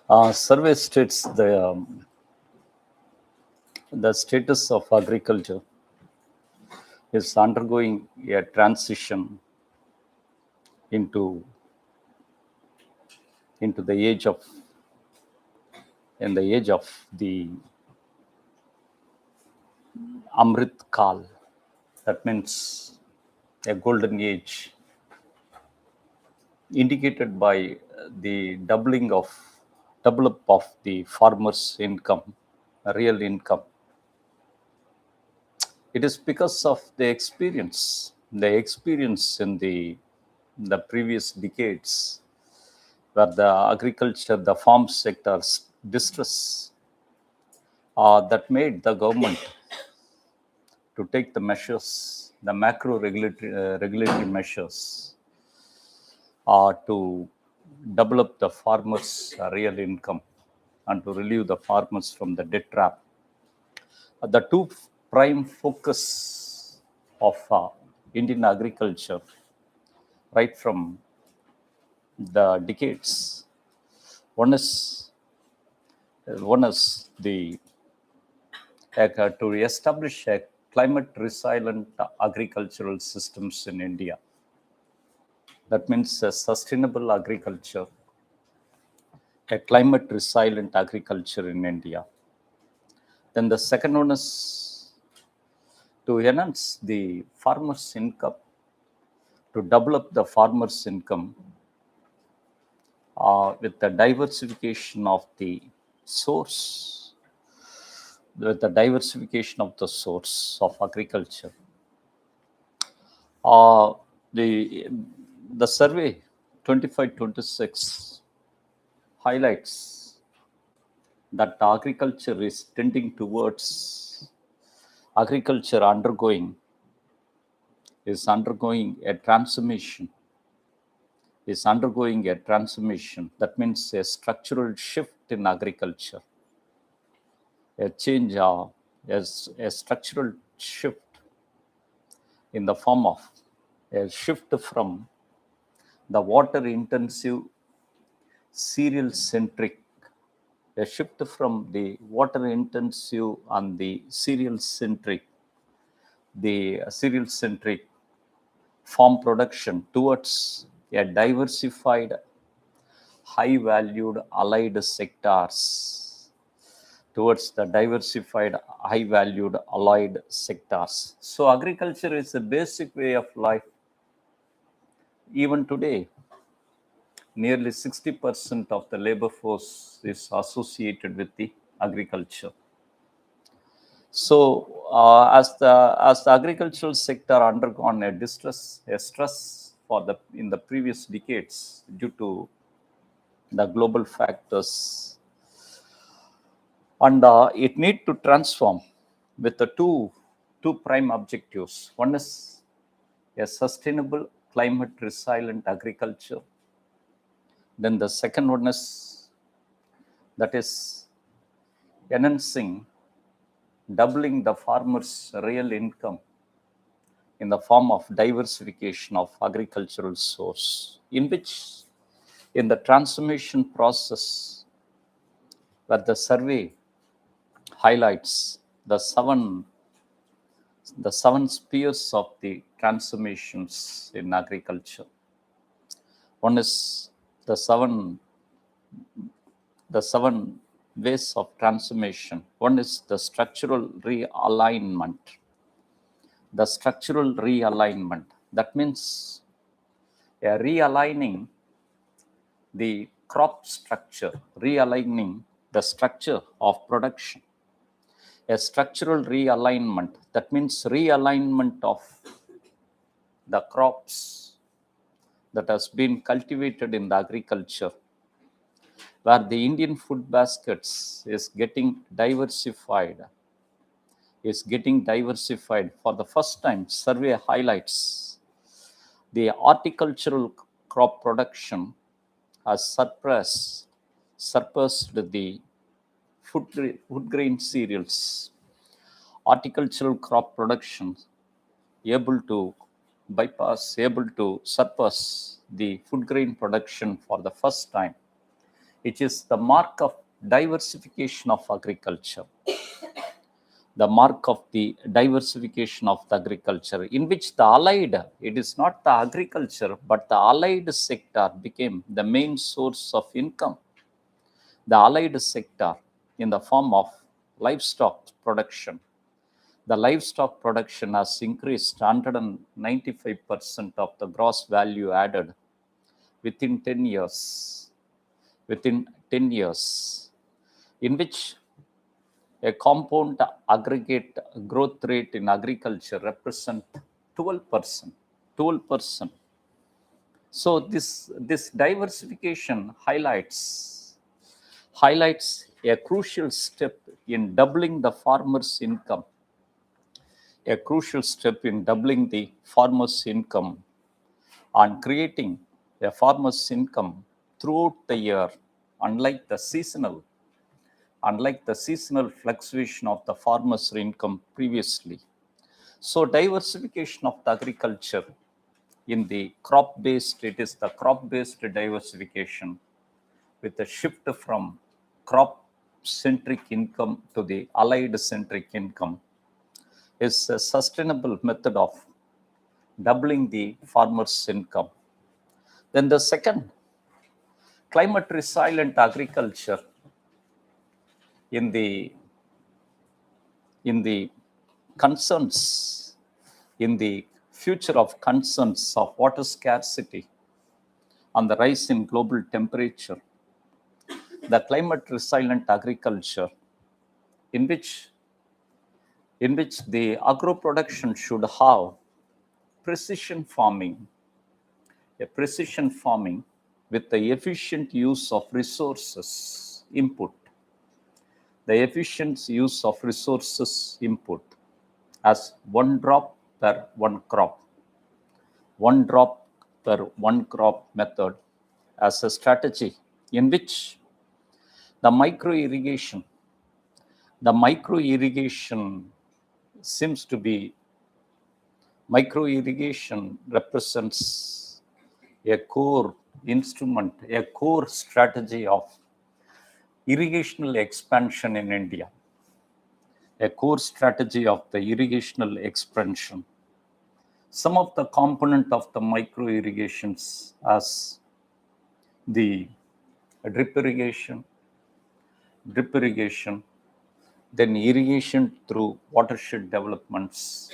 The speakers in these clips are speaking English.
Survey states the status of agriculture is undergoing a transition into the age of the Amrit Kaal. That means a golden age, indicated by the double up of the farmer's income, real income. It is because of the experience in the previous decades, where the farm sector's distress, that made the government to take the measures, the regulatory measures, to develop the farmers' real income and to relieve the farmers from the debt trap. The two prime focus of Indian agriculture, right from the decades, one is the to establish a climate resilient agricultural systems in India. That means a sustainable agriculture, a climate resilient agriculture in India. Then the second one is to enhance the farmer's income, to develop the farmer's income with the diversification of the source, of agriculture. The survey 25-26 highlights that agriculture is tending towards undergoing a transformation. That means a structural shift in agriculture, a change, as a structural shift in the form of a shift from the water intensive cereal centric, a shift from the water intensive and the cereal centric farm production towards a diversified high valued allied sectors, So agriculture is a basic way of life. Even today, nearly 60% of the labor force is associated with the agriculture. So, as the agricultural sector undergone a stress in the previous decades due to the global factors, and it need to transform with the two prime objectives. One is a sustainable climate resilient agriculture. Then the second one is enhancing, doubling the farmer's real income in the form of diversification of agricultural source, in the transformation process, where the survey highlights the seven spheres of the transformations in agriculture. One is the seven ways of transformation. One is the structural realignment. That means realigning the crop structure, realigning the structure of production. A structural realignment, that means realignment of the crops that has been cultivated in the agriculture, where the Indian food baskets is getting diversified. For the first time, survey highlights the horticultural crop production has surpassed the food grain cereals. Horticultural crop production able to surpass the food grain production for the first time It is the mark of diversification of agriculture. The mark of the diversification of the agriculture, in which the allied, it is not the agriculture, but the allied sector became the main source of income. The allied sector in the form of livestock production. The livestock production has increased 195% of the gross value added within 10 years. Within 10 years, in which a compound aggregate growth rate in agriculture represent 12%. 12%. So this diversification highlights a crucial step in doubling the farmer's income. A crucial step in doubling the farmer's income and creating a farmer's income throughout the year, unlike the seasonal fluctuation of the farmer's income previously. So diversification of the agriculture in the crop-based, it is the crop-based diversification with a shift from crop-centric income to the allied-centric income is a sustainable method of doubling the farmer's income. Then the second, climate resilient agriculture in the concerns, in the future of concerns of water scarcity and the rise in global temperature. The climate resilient agriculture in which the agro production should have precision farming, a precision farming with the efficient use of resources input. The efficient use of resources input as one drop per one crop. One drop per one crop method as a strategy in which the micro-irrigation seems to be, micro-irrigation represents a core instrument, a core strategy of irrigational expansion in India. A core strategy of the irrigational expansion. Some of the component of the micro-irrigations as the drip irrigation, then irrigation through watershed developments,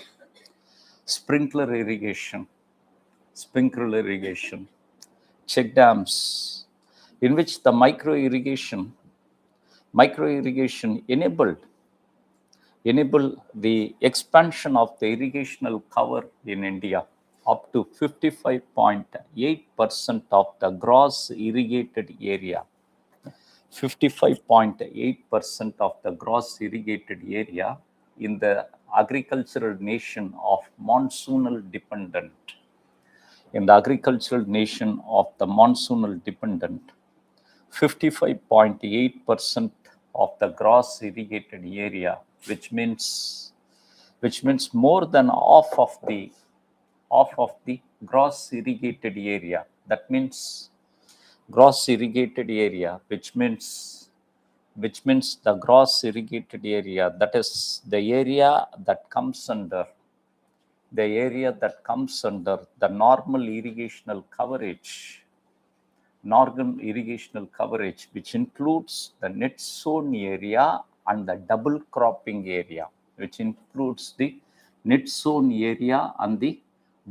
sprinkler irrigation, check dams, in which the micro-irrigation enable the expansion of the irrigational cover in India up to 55.8% of the gross irrigated area. 55.8% of the gross irrigated area in the agricultural nation of monsoonal dependent. In the agricultural nation of the monsoonal dependent, 55.8% of the gross irrigated area, which means more than half of the gross irrigated area. That means gross irrigated area, which means the gross irrigated area, that is the area that comes under the normal irrigational coverage, which includes the net sown area and the double cropping area,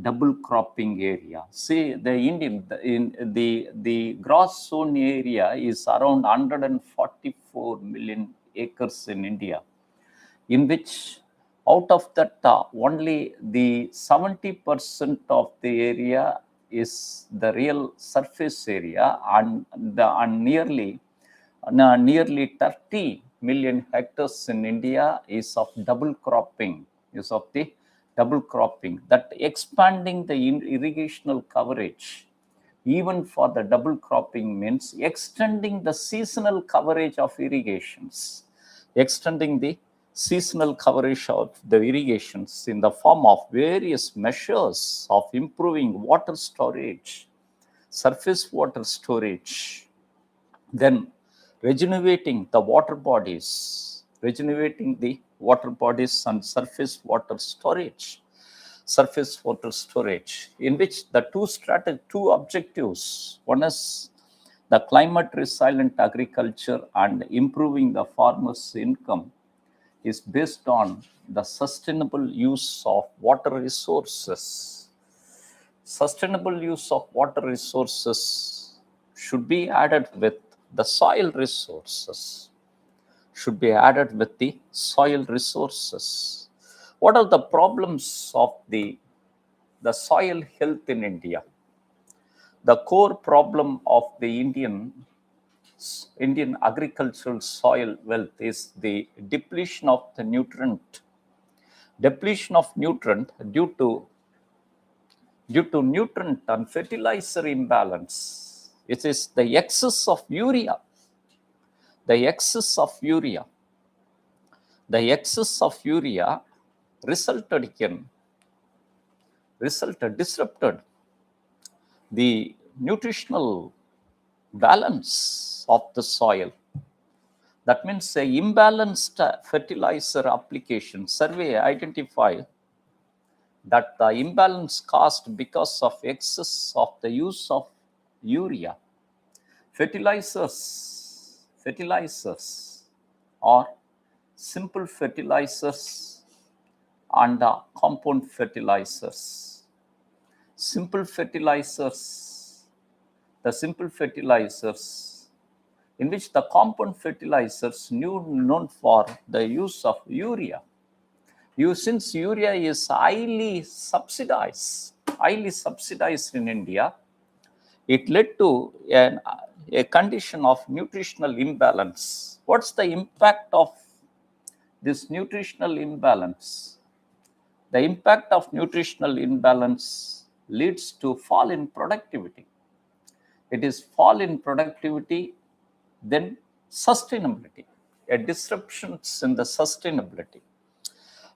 double cropping area. See, the gross sown area is around 144 million acres in India, in which out of that only the 70% of the area is the real surface area, and nearly 30 million hectares in India is of double cropping, that expanding the irrigational coverage even for the double cropping means extending the seasonal coverage of irrigations, extending the seasonal coverage of the irrigations in the form of various measures of improving water storage, surface water storage, Then regenerating the water bodies, and surface water storage, in which the two objectives, one is the climate resilient agriculture and improving the farmers' income, is based on the sustainable use of water resources. Sustainable use of water resources should be added with the soil resources. What are the problems of the soil health in India? The core problem of the Indian agricultural soil wealth is the depletion of nutrient due to nutrient and fertilizer imbalance. It is the excess of urea. The excess of urea disrupted the nutritional balance of the soil. That means a imbalanced fertilizer application survey identified that the imbalance caused because of excess of the use of urea. Fertilizers or simple fertilizers and compound fertilizers. The simple fertilizers in which the compound fertilizers known for the use of urea. Since urea is highly subsidized in India, it led to a condition of nutritional imbalance. What's the impact of this nutritional imbalance? The impact of nutritional imbalance leads to fall in productivity. It is fall in productivity, then sustainability, disruptions in the sustainability.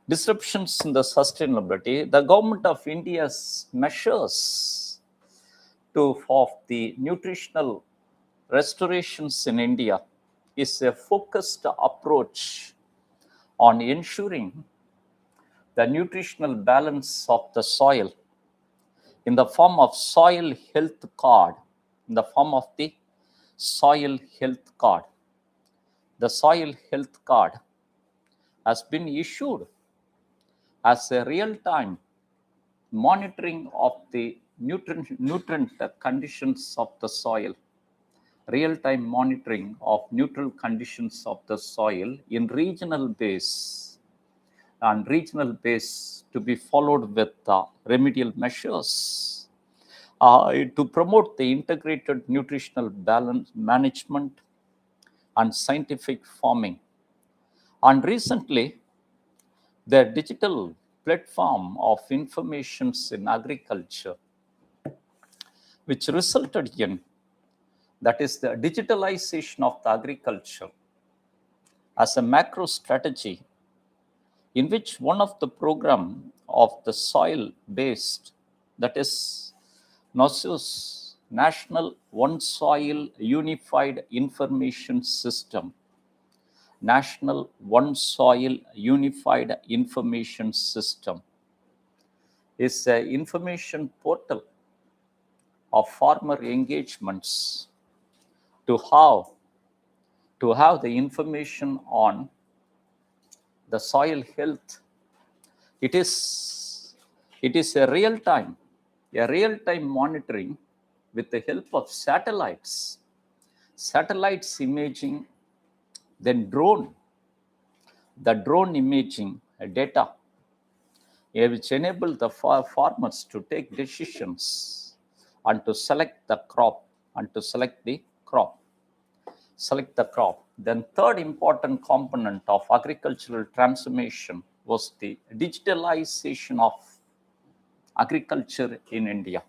The government of India's measures of the nutritional restorations in India is a focused approach on ensuring the nutritional balance of the soil in the form of soil health card. The soil health card has been issued as a real-time monitoring of the nutrient conditions of the soil. Real-time monitoring of neutral conditions of the soil in regional base to be followed with remedial measures to promote the integrated nutritional balance management and scientific farming. And recently, the digital platform of informations in agriculture, which resulted in, that is the digitalization of the agriculture as a macro strategy, in which one of the program of the soil based, that is NOSUS, National One Soil Unified Information System, National One Soil Unified Information System is an information portal of farmer engagements to have the information on the soil health. It is a real-time monitoring with the help of satellites imaging, then drone imaging data, which enable the farmers to take decisions and to select the crop. Then third important component of agricultural transformation was the digitalization of agriculture in India.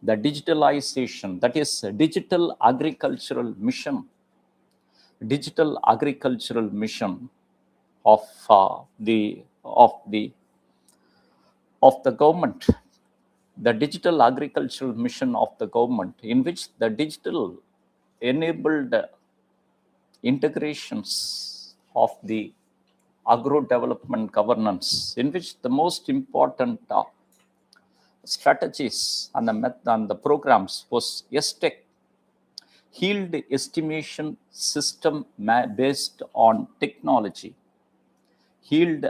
The digitalization, that is digital agricultural mission of the government, the digital agricultural mission of the government, in which the digital enabled integrations of the agro development governance, in which the most important strategies and the programs was YESTEC, yield estimation system based on technology. Yield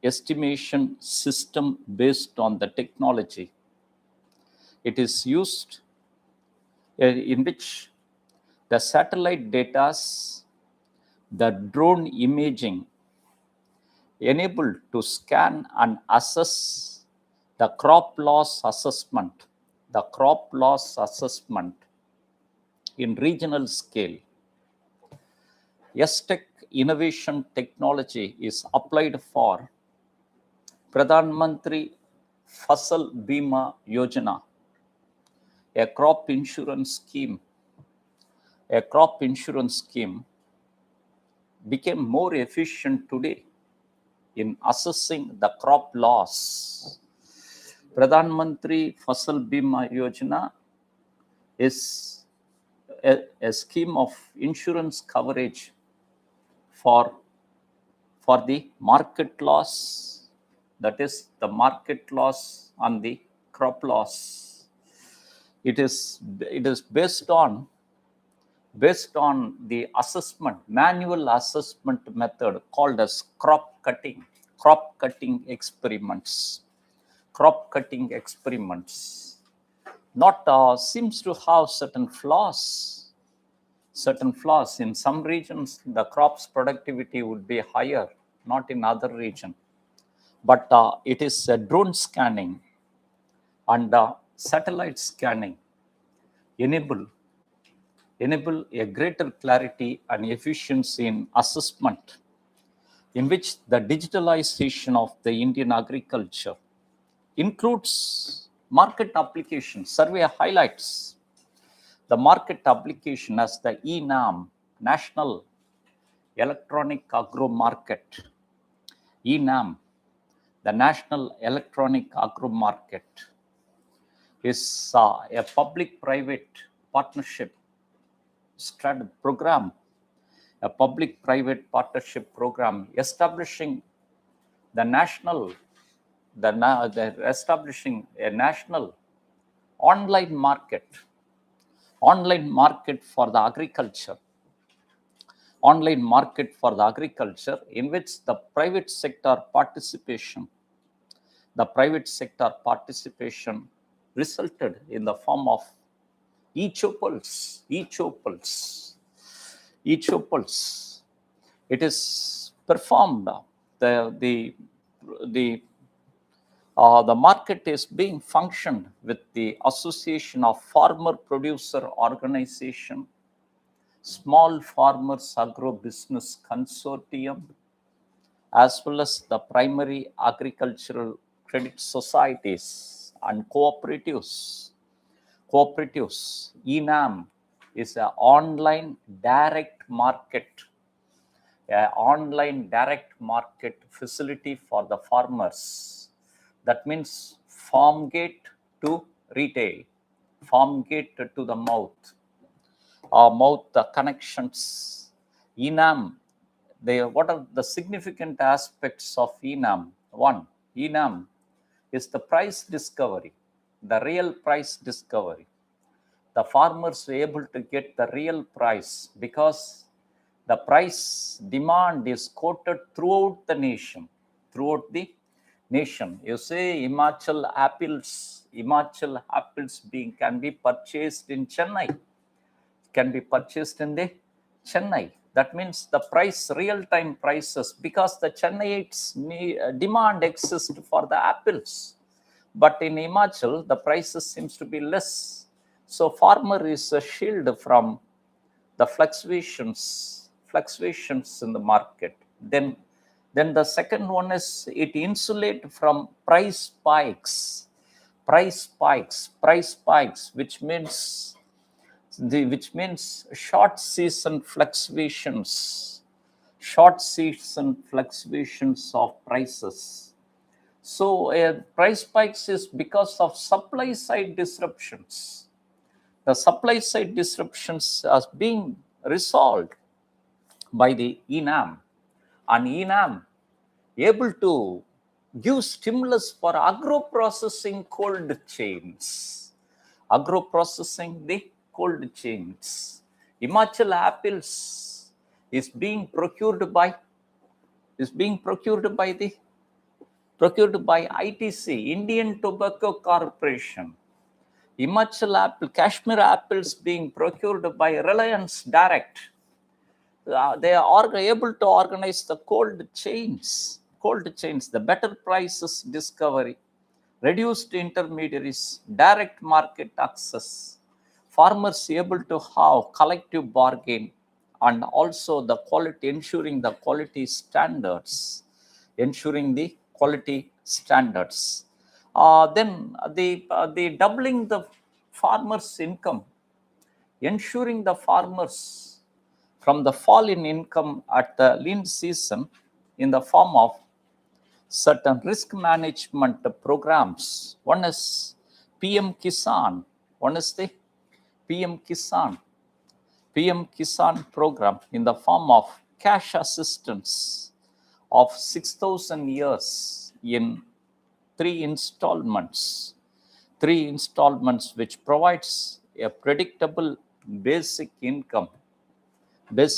estimation system based on the technology. It is used in which the satellite data, the drone imaging enabled to scan and assess the crop loss assessment, in regional scale. YESTEC innovation technology is applied for Pradhan Mantri Fasal Bima Yojana, a crop insurance scheme. A crop insurance scheme became more efficient today in assessing the crop loss. Pradhan Mantri Fasal Bima Yojana is a scheme of insurance coverage for the market loss, that is the market loss on the crop loss. It is based on the assessment, manual assessment method called as crop cutting experiments. Not seems to have certain flaws. In some regions, the crop's productivity would be higher, not in other region. But it is drone scanning and satellite scanning enable a greater clarity and efficiency in assessment, in which the digitalization of the Indian agriculture includes market application. Survey highlights the market application as the ENAM, National Electronic Agro Market. ENAM, the National Electronic Agro Market, is a public-private partnership program, establishing establishing a national online market for the agriculture. In which the private sector participation resulted in the form of e-chopals. It is performed. The market is being functioned with the association of farmer producer organization, small farmers agro business consortium, as well as the primary agricultural credit societies and cooperatives. ENAM is an online direct market facility for the farmers. That means farm gate to retail, farm gate to the mouth connections. ENAM, what are the significant aspects of ENAM? One, ENAM is the price discovery, the real price discovery. The farmers were able to get the real price because the price demand is quoted throughout the nation. You say Himachal apples can be purchased in Chennai. That means the price, real-time prices, because the Chennaites demand exists for the apples. But in Himachal, the prices seems to be less. So farmer is a shield from the fluctuations in the market. Then the second one is it insulate from price spikes, which means short season fluctuations of prices. So price spikes is because of supply side disruptions. The supply side disruptions are being resolved by the ENAM, and ENAM able to give stimulus for agro-processing cold chains. Agro-processing the cold chains. Himachal apples is being procured by ITC, Indian Tobacco Corporation. Himachal apple, Kashmir apples being procured by Reliance Direct. They are able to organize the cold chains, the better prices discovery, reduced intermediaries, direct market access, farmers able to have collective bargain, and also the quality, ensuring the quality standards. Then the doubling the farmers' income, ensuring the farmers from the fall in income at the lean season in the form of certain risk management programs. One is PM Kisan. One is the PM Kisan program in the form of cash assistance of 6,000 years in three installments, which provides a predictable basic income. Then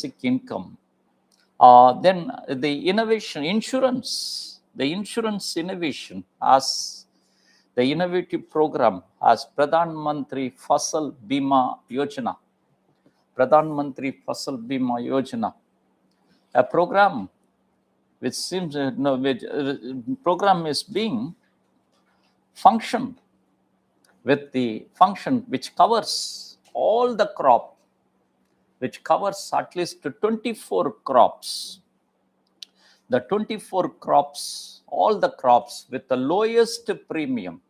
the insurance innovation as the innovative program as Pradhan Mantri Fasal Bima Yojana. A program which seems program is being function with the function which covers all the crop, which covers at least 24 crops. The 24 crops, all the crops with the lowest premium,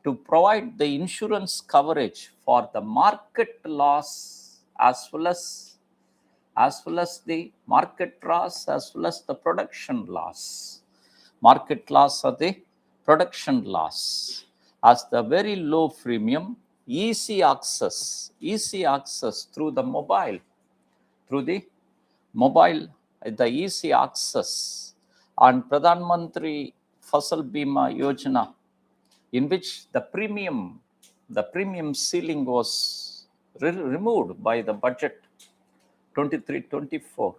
to provide the insurance coverage for the market loss as well as the market loss as well as the production loss. Market loss or the production loss as the very low premium, easy access through the mobile, the easy access, and Pradhan Mantri Fasal Bima Yojana, in which the premium ceiling was removed by the budget 23-24,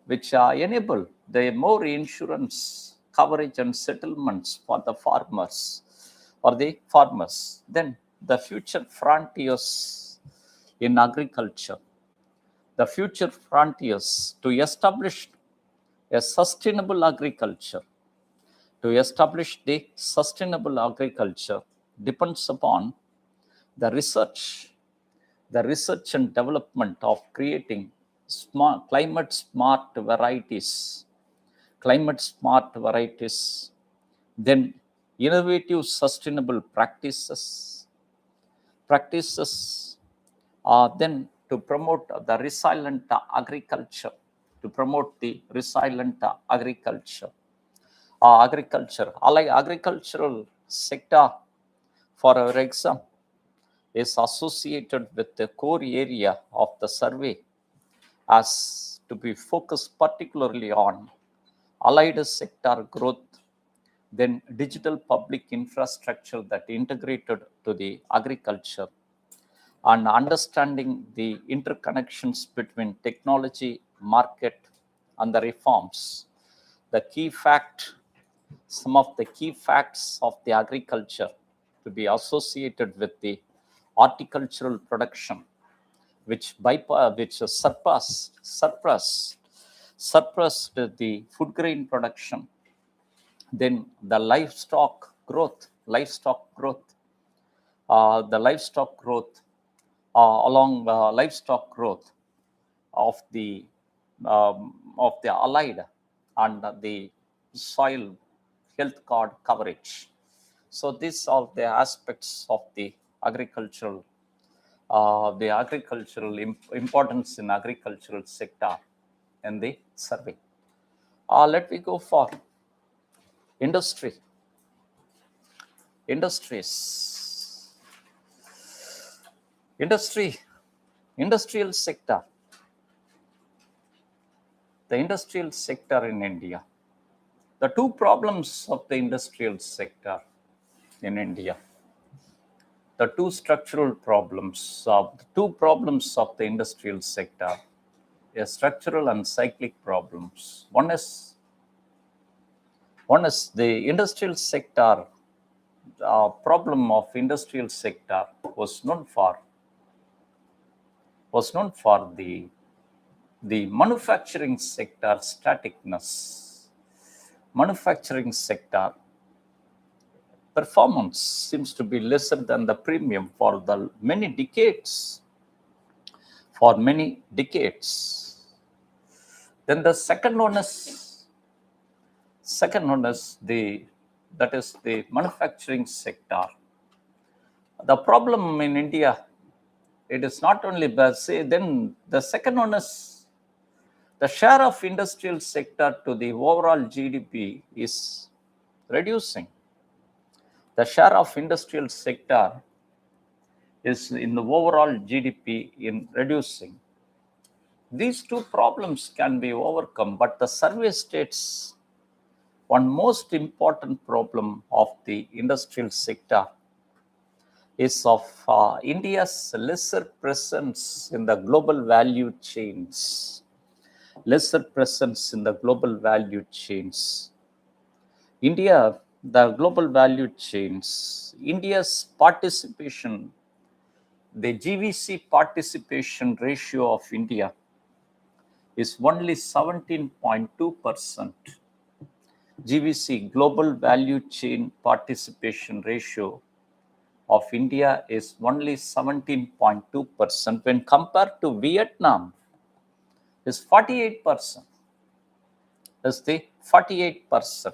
which enable the more insurance coverage and settlements for the farmers. Then the future frontiers in agriculture. The future frontiers to establish a sustainable agriculture. To establish the sustainable agriculture depends upon the research and development of creating climate smart varieties. Then innovative sustainable practices, then to promote the resilient agriculture, agricultural sector, for our exam, is associated with the core area of the survey as to be focused particularly on allied sector growth, then digital public infrastructure that integrated to the agriculture, and understanding the interconnections between technology, market, and the reforms. Some of the key facts of the agriculture to be associated with the horticultural production, which surpassed the food grain production. Then the livestock growth, of the allied and the soil health card coverage. So these are the aspects of the agricultural importance in agricultural sector in the survey. Let me go for industry. industries, industrial sector, the industrial sector in India. The two problems of the industrial sector in India, the two structural problems of the industrial sector, structural and cyclic problems. One is the industrial sector. Problem of industrial sector was known for the manufacturing sector staticness. Manufacturing sector performance seems to be lesser than the premium for the many decades. Then the second one is the manufacturing sector. The problem in India, it is not only then the second one is the share of industrial sector to the overall GDP is reducing. The share of industrial sector is in the overall GDP in reducing. These two problems can be overcome, but the survey states one most important problem of the industrial sector is of India's lesser presence in the global value chains. India, the global value chains, India's participation, the GVC participation ratio of India is only 17.2%. GVC, global value chain participation ratio of India is only 17.2%. When compared to Vietnam, is 48%. Is the 48%.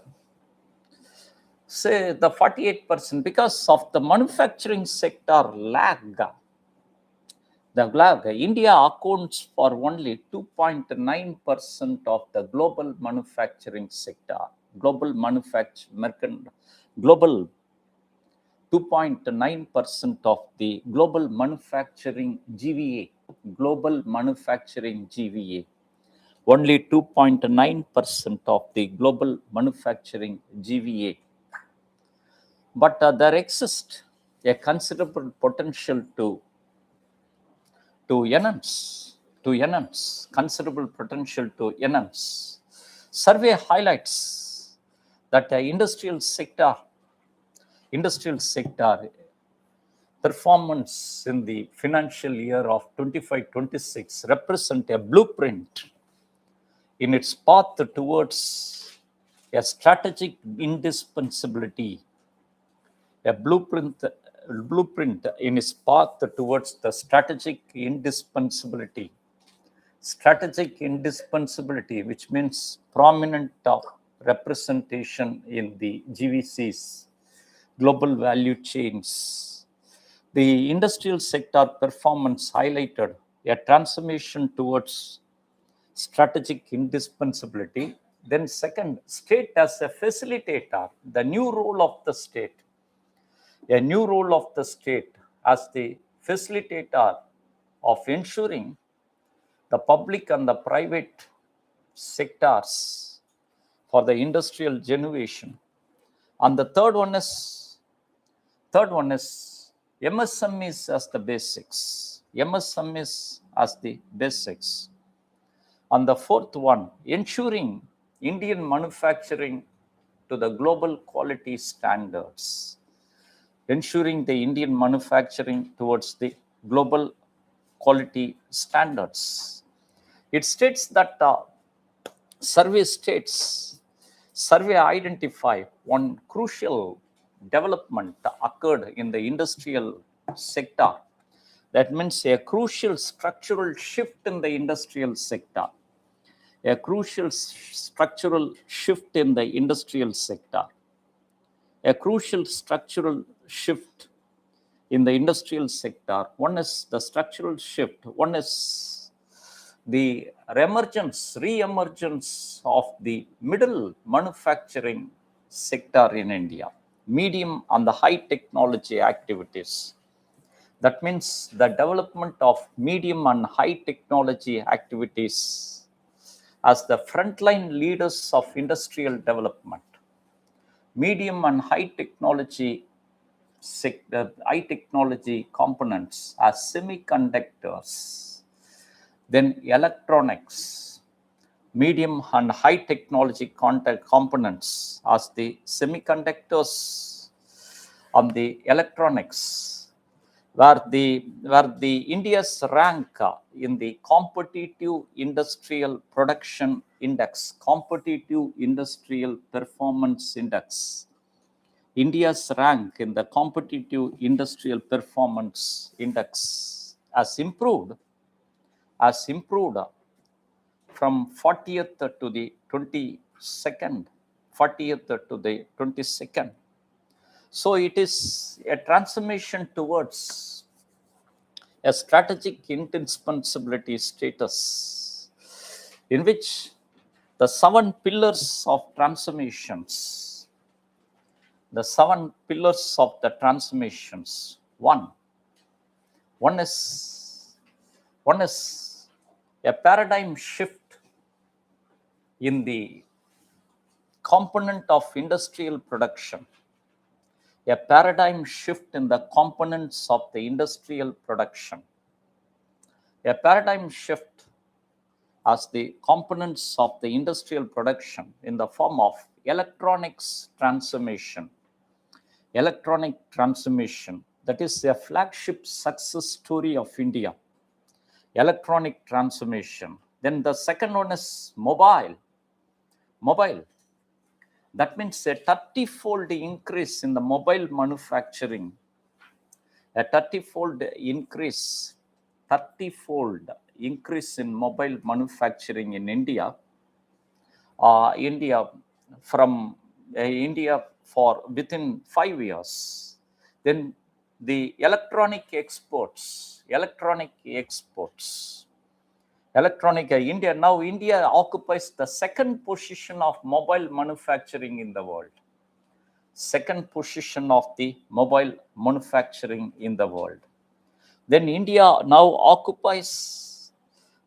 Say the 48% because of the manufacturing sector lag. India accounts for only 2.9% of the global manufacturing sector. Global 2.9% of the global manufacturing GVA. Only 2.9% of the global manufacturing GVA. But there exists a considerable potential to enhance. Survey highlights that the industrial sector performance in the financial year of 25-26 represent a blueprint in its path towards a strategic indispensability. A blueprint in its path towards the strategic indispensability, which means prominent representation in the GVCs, global value chains. The industrial sector performance highlighted a transformation towards strategic indispensability. Then second, state as a facilitator, the new role of the state. A new role of the state as the facilitator of ensuring the public and the private sectors for the industrial generation. And the third one is MSMEs as the basics. And the fourth one, ensuring Indian manufacturing to the global quality standards. Ensuring the Indian manufacturing towards the global quality standards. It states that survey identify one crucial development occurred in the industrial sector. That means a crucial structural shift in the industrial sector. A crucial structural shift in the industrial sector. A crucial structural shift in the industrial sector. One is the structural shift. One is the re-emergence of the middle manufacturing sector in India. medium and the high technology activities. That means the development of medium and high technology activities as the frontline leaders of industrial development. Medium and high technology components as semiconductors, then electronics, medium and high technology components as the semiconductors and the electronics, where the India's rank in the competitive industrial production index, competitive industrial performance index, India's rank in the competitive industrial performance index has improved from 40th to the 22nd. So it is a transformation towards a strategic indispensability status in which the 7 pillars of transformations, one is a paradigm shift in the component of industrial production, a paradigm shift in the components of the industrial production, a paradigm shift as the components of the industrial production in the form of electronics transformation. Electronic transformation, that is a flagship success story of India. Electronic transformation. Then the second one is mobile. That means a 30-fold increase in the mobile manufacturing. A 30-fold increase in mobile manufacturing in India. India for within 5 years. Then the electronic exports. India occupies the second position of mobile manufacturing in the world. Second position of the mobile manufacturing in the world. Then India now occupies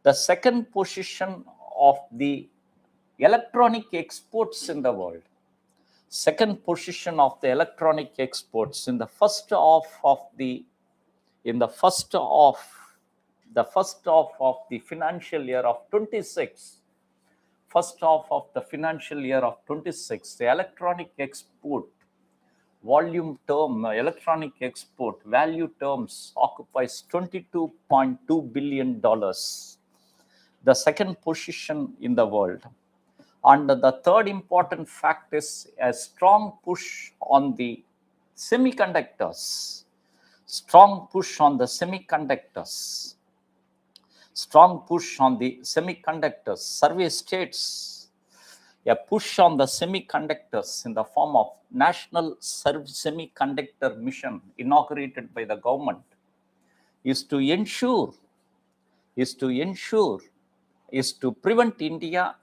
the second position of the electronic exports in the world. Second position of the electronic exports in the first half of the financial year of 26. First half of the financial year of 26, the electronic export value terms occupies $22.2 billion, the second position in the world. And the third important fact is a strong push on the semiconductors. Survey states a push on the semiconductors in the form of National Semiconductor Mission inaugurated by the government is to prevent India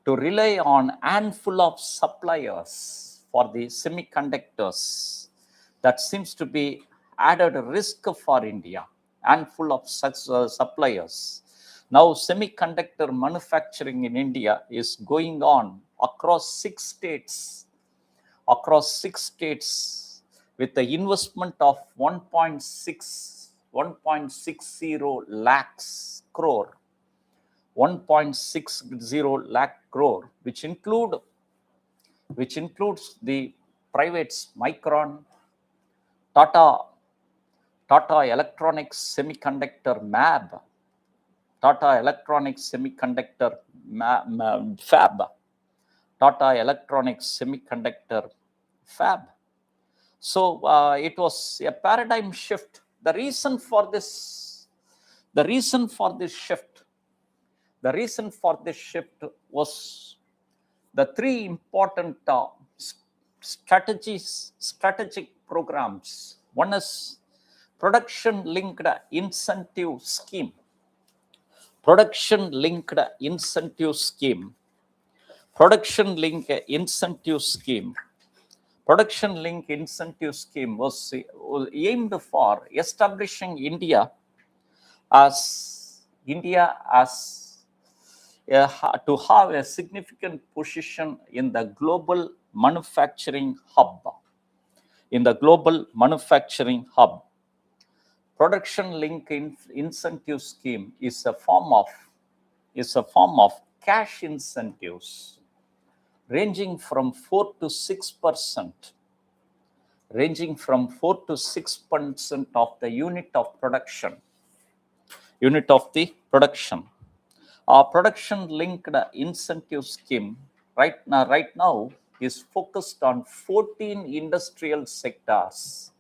to rely on a handful of suppliers for the semiconductors. That seems to be added risk for India, handful of such suppliers. Now, semiconductor manufacturing in India is going on across 6 states, with the investment of 1.60 lakhs crore. 1.60 lakh crore, which includes the privates Micron, Tata Electronics Semiconductor MAB, Tata Electronics Semiconductor Fab, Tata Electronics Semiconductor Fab. So it was a paradigm shift. The reason for this shift was the 3 important strategic programs. One is production-linked incentive scheme. Production-linked incentive scheme. Production link incentive scheme was aimed for establishing India as to have a significant position in the global manufacturing hub. Production link incentive scheme is a form of cash incentives ranging from 4 to 6%, of the unit of production. Our production linked incentive scheme right now is focused on 14 industrial sectors.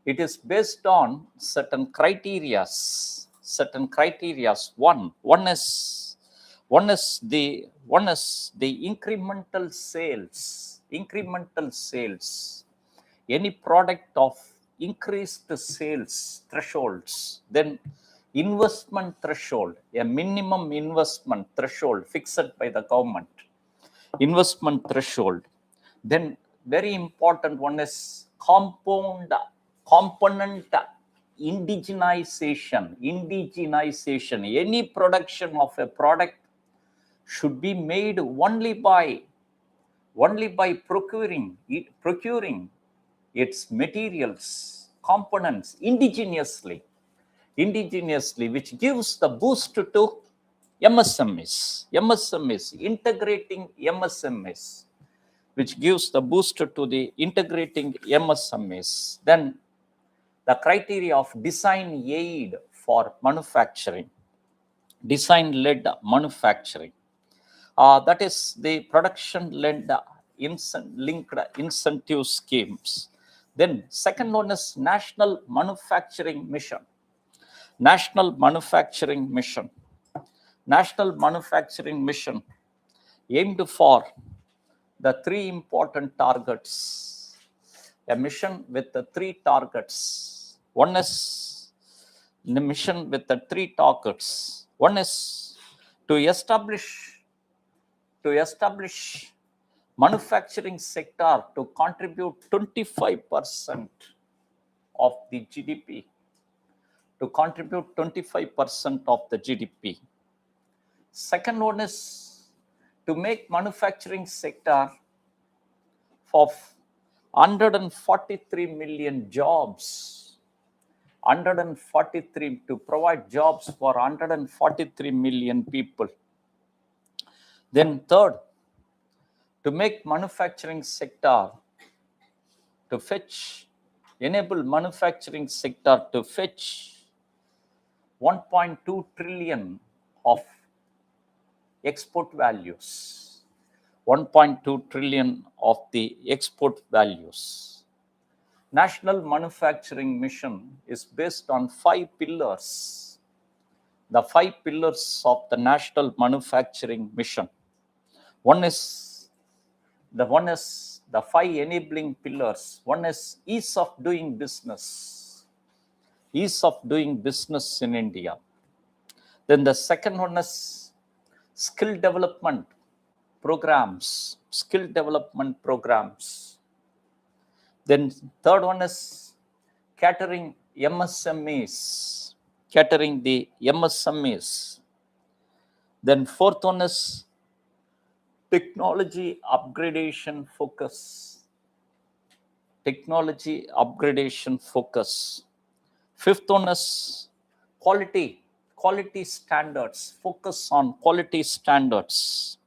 It is based on certain criteria. One is the incremental sales. Any product of increased sales thresholds, then investment threshold, a minimum investment threshold fixed by the government. Investment threshold. Then very important one is component indigenization. Any production of a product should be made only by procuring its materials, components indigenously, which gives the boost to MSMEs, integrating MSMEs, which gives the boost to the integrating MSMEs. Then the criteria of design aid for manufacturing, design-led manufacturing. That is the production-led linked incentive schemes. Then second one is National Manufacturing Mission. National Manufacturing Mission aimed for the three important targets. A mission with the three targets. One is the mission with the three targets. One is to establish manufacturing sector to contribute 25% of the GDP. Second one is to make manufacturing sector for 143 million jobs. To provide jobs for 143 million people. Then third, to make manufacturing sector enable manufacturing sector to fetch 1.2 trillion of export values. 1.2 trillion of the export values. National Manufacturing Mission is based on 5 pillars. The 5 pillars of the National Manufacturing Mission. One is the 5 enabling pillars. One is ease of doing business. Ease of doing business in India. Then the second one is skill development programs. Then third one is catering MSMEs. Catering the MSMEs. Then fourth one is technology upgradation focus. Fifth one is quality standards. Focus on quality standards.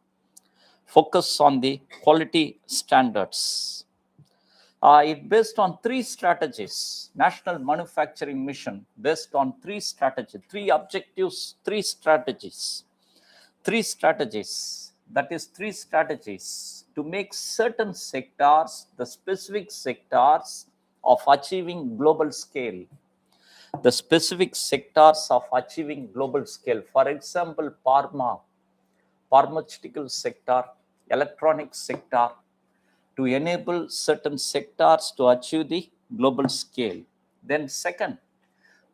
It based on 3 strategies. National Manufacturing Mission based on 3 strategies, 3 objectives, 3 strategies. 3 strategies. That is 3 strategies to make certain sectors, the specific sectors of achieving global scale. The specific sectors of achieving global scale. For example, pharmaceutical sector, electronics sector, to enable certain sectors to achieve the global scale. Then second,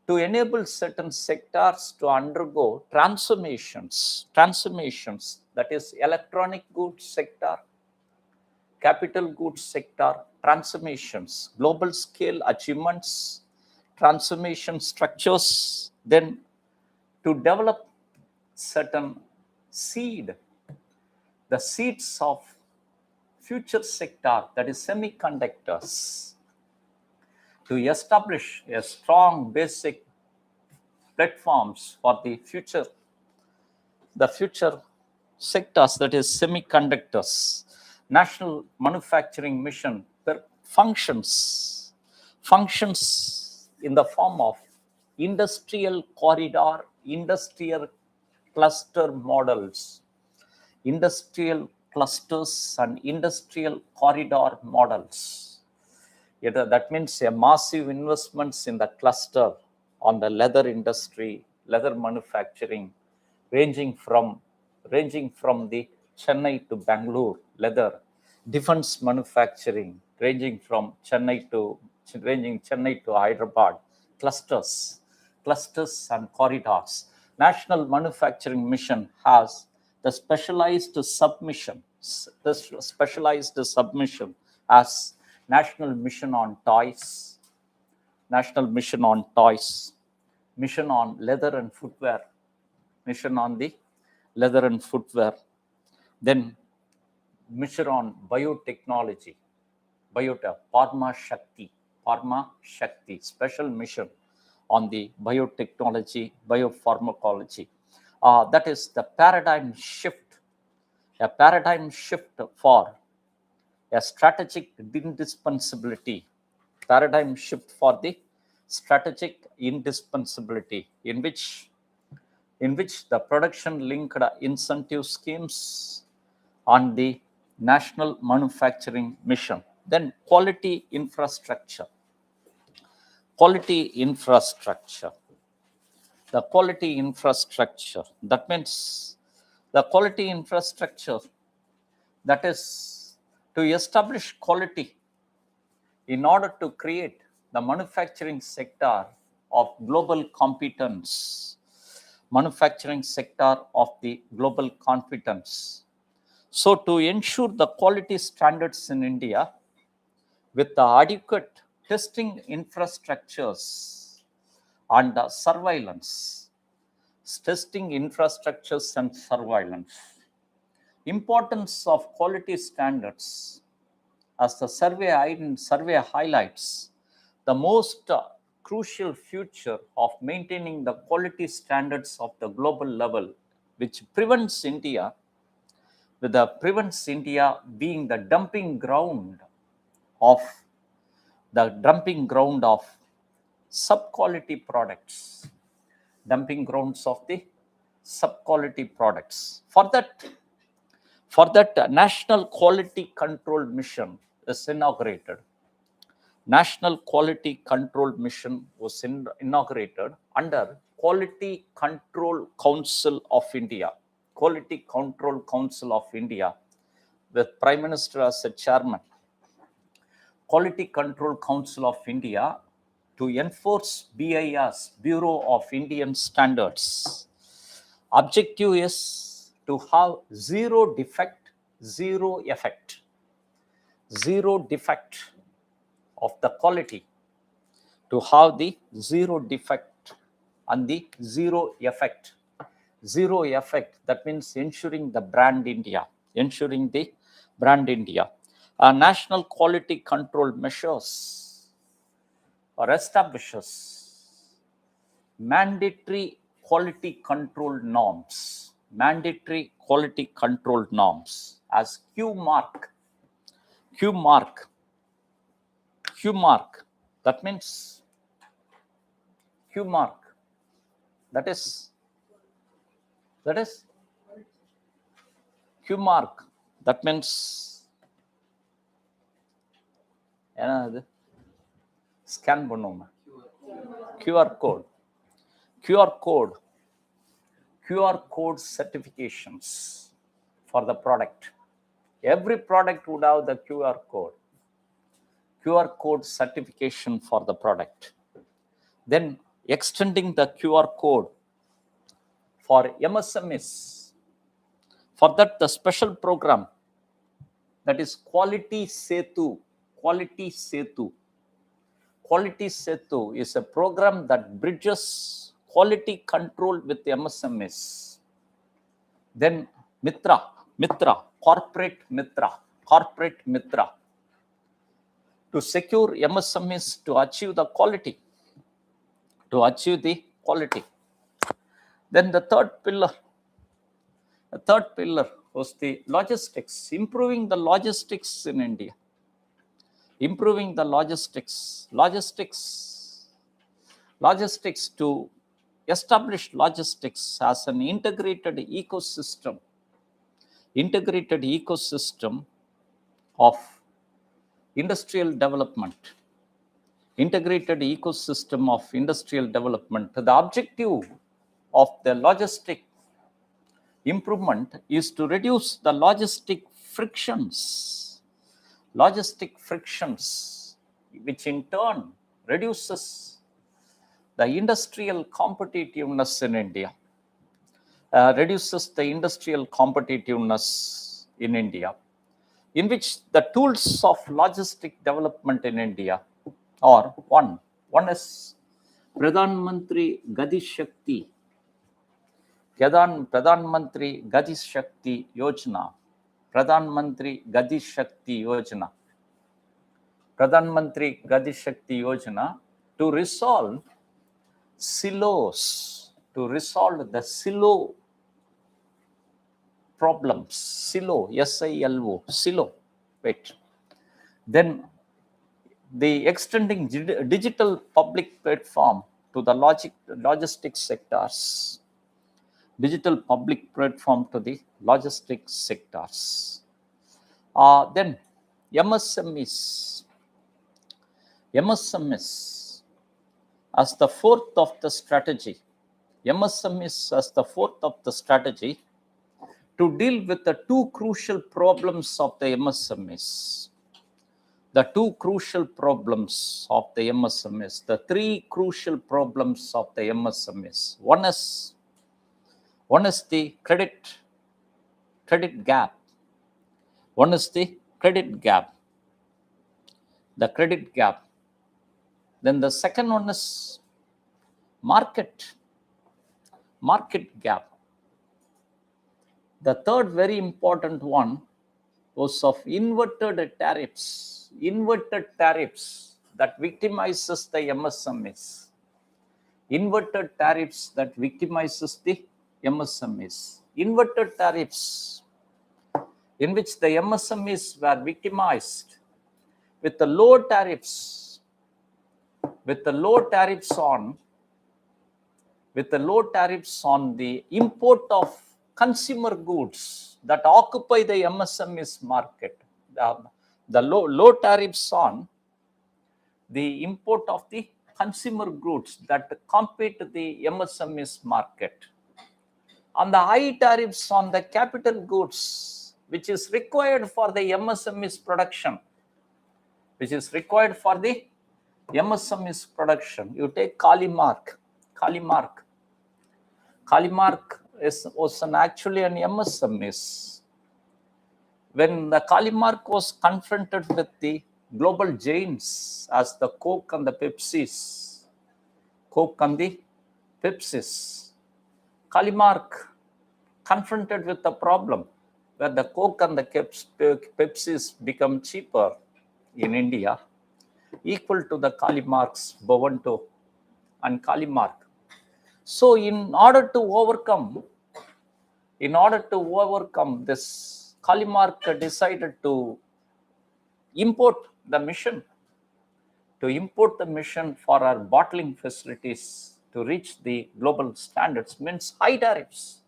to enable certain sectors to undergo transformations that is electronic goods sector, capital goods sector, transformations, global scale achievements, transformation structures, then to develop certain seed, the seeds of future sector, that is semiconductors, to establish a strong basic platforms for the future sectors, that is semiconductors. National manufacturing mission functions in the form of industrial corridor, industrial cluster models, industrial clusters and industrial corridor models. That means a massive investments in the cluster on the leather industry, leather manufacturing, ranging from the Chennai to Bangalore leather, defense manufacturing, ranging Chennai to Hyderabad, clusters and corridors. National manufacturing mission has the specialized submission as national mission on toys, mission on leather and footwear, mission on the leather and footwear, then mission on biotechnology, Pharma Shakti, special mission on the biotechnology, biopharmacology. That is the paradigm shift, a paradigm shift for a strategic indispensability, paradigm shift for the strategic indispensability, in which the production linked incentive schemes on the national manufacturing mission. Then quality infrastructure. The quality infrastructure, that means the quality infrastructure, that is to establish quality in order to create the manufacturing sector of global competence, So to ensure the quality standards in India with the adequate testing infrastructures and surveillance, importance of quality standards, as the survey highlights, the most crucial feature of maintaining the quality standards of the global level, which prevents India being the dumping ground of sub-quality products, For that, National Quality Control Mission is inaugurated. National Quality Control Mission was inaugurated under Quality Control Council of India. Quality Control Council of India, with Prime Minister as a chairman. Quality Control Council of India to enforce BIS, Bureau of Indian Standards. Objective is to have zero defect of the quality, to have the zero defect and the zero effect. That means ensuring the brand India. National quality control measures or establishes mandatory quality control norms as Q mark. That means that is Q mark. That means scan பண்ணுவோம். QR code certifications for the product. Every product would have the QR code certification for the product. Then extending the QR code for MSMEs, For that, the special program, that is Quality Setu. Quality Setu. Quality Setu is a program that bridges quality control with MSMEs. Then Mitra, Corporate Mitra, to secure MSMEs to achieve the quality. Then the third pillar was the logistics, improving the logistics in India. Improving the logistics to establish logistics as an integrated ecosystem of industrial development. The objective of the logistic improvement is to reduce the logistic frictions, which in turn reduces the industrial competitiveness in India. In which the tools of logistic development in India are one is Pradhan Mantri GatiShakti. Pradhan Mantri GatiShakti Yojana. Pradhan Mantri GatiShakti Yojana to resolve silos, the silo problems. Silo. Wait. Then the extending digital public platform to the logistics sectors. Then MSMEs as the fourth of the strategy. To deal with the two crucial problems of the MSMEs. The three crucial problems of the MSMEs. One is the credit gap. Then the second one is market gap. The third very important one was of inverted tariffs that victimizes the MSMEs. Inverted tariffs in which the MSMEs were victimized with the low tariffs on the import of consumer goods that occupy the MSMEs market. The low tariffs on the import of the consumer goods that compete the MSMEs market, and the high tariffs on the capital goods, which is required for the MSMEs production. You take Kalimark. Kalimark was actually an MSMEs. When the Kalimark was confronted with the global giants as the Coke and the Pepsis, Kalimark confronted with the problem where the Coke and the Pepsis become cheaper in India, equal to the Kalimark's Bovento and Kalimark. So in order to overcome this, Kalimark decided to import the mission for our bottling facilities to reach the global standards, means high tariffs,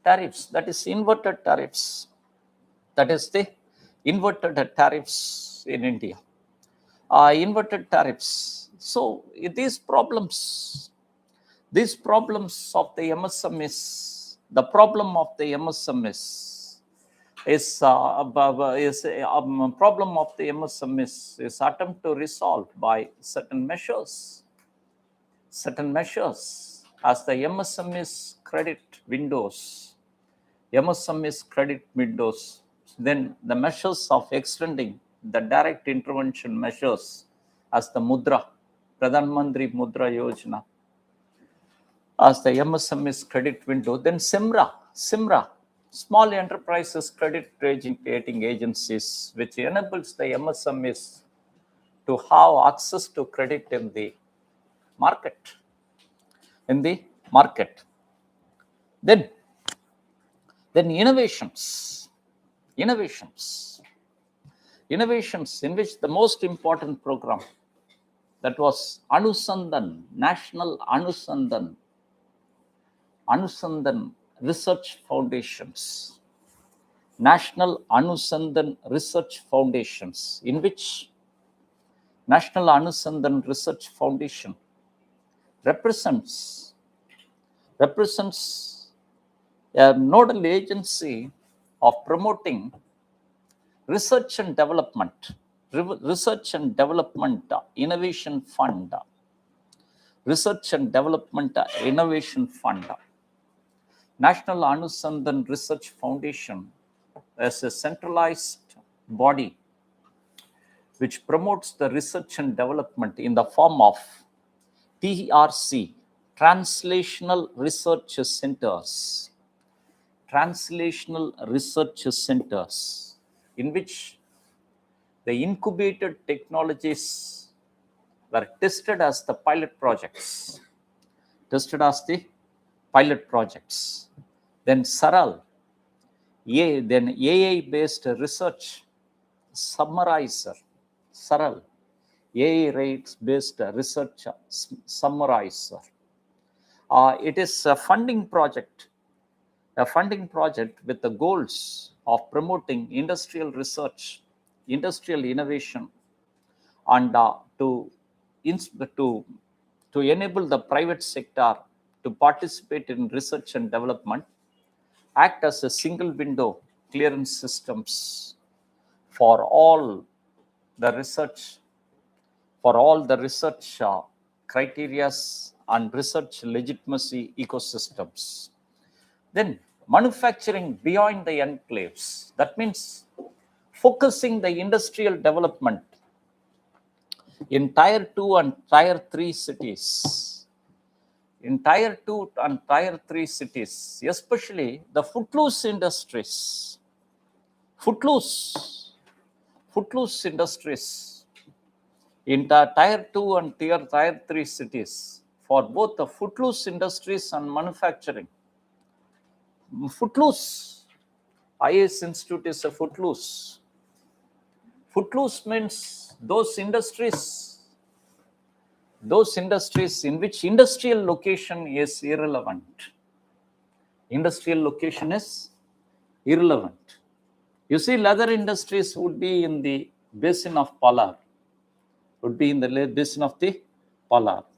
that is inverted tariffs. That is the inverted tariffs in India. Inverted tariffs. So these problems of the MSMEs, the problem of the MSMEs is attempt to resolve by certain measures as the MSMEs credit windows MSMEs credit windows, then the measures of extending the direct intervention measures as the Mudra, Pradhan Mantri Mudra Yojana, as the MSMEs credit window, then SIMRA, Small Enterprises Credit Rating Agencies, which enables the MSMEs to have access to credit in the market. Then innovations in which the most important program, that was National Anusandan Research Foundations, in which National Anusandan Research Foundation represents a nodal agency of promoting research and development, innovation fund, National Anusandan Research Foundation as a centralized body which promotes the research and development in the form of TRC, Translational Research Centers, in which the incubated technologies were tested as the pilot projects. Then SARAL, then AI-based research summarizer, SARAL, AI-based research summarizer. It is a funding project with the goals of promoting industrial research, industrial innovation, and to enable the private sector to participate in research and development, act as a single window clearance systems for all the research criteria and research legitimacy ecosystems. Then manufacturing beyond the enclaves, that means focusing the industrial development in Tier 2 and Tier 3 cities. Especially the footloose industries. Footloose industries in the Tier 2 and Tier 3 cities for both the footloose industries and manufacturing. Footloose, IAS Institute is a footloose. Footloose means those industries in which industrial location is irrelevant. You see, leather industries would be in the basin of Palar.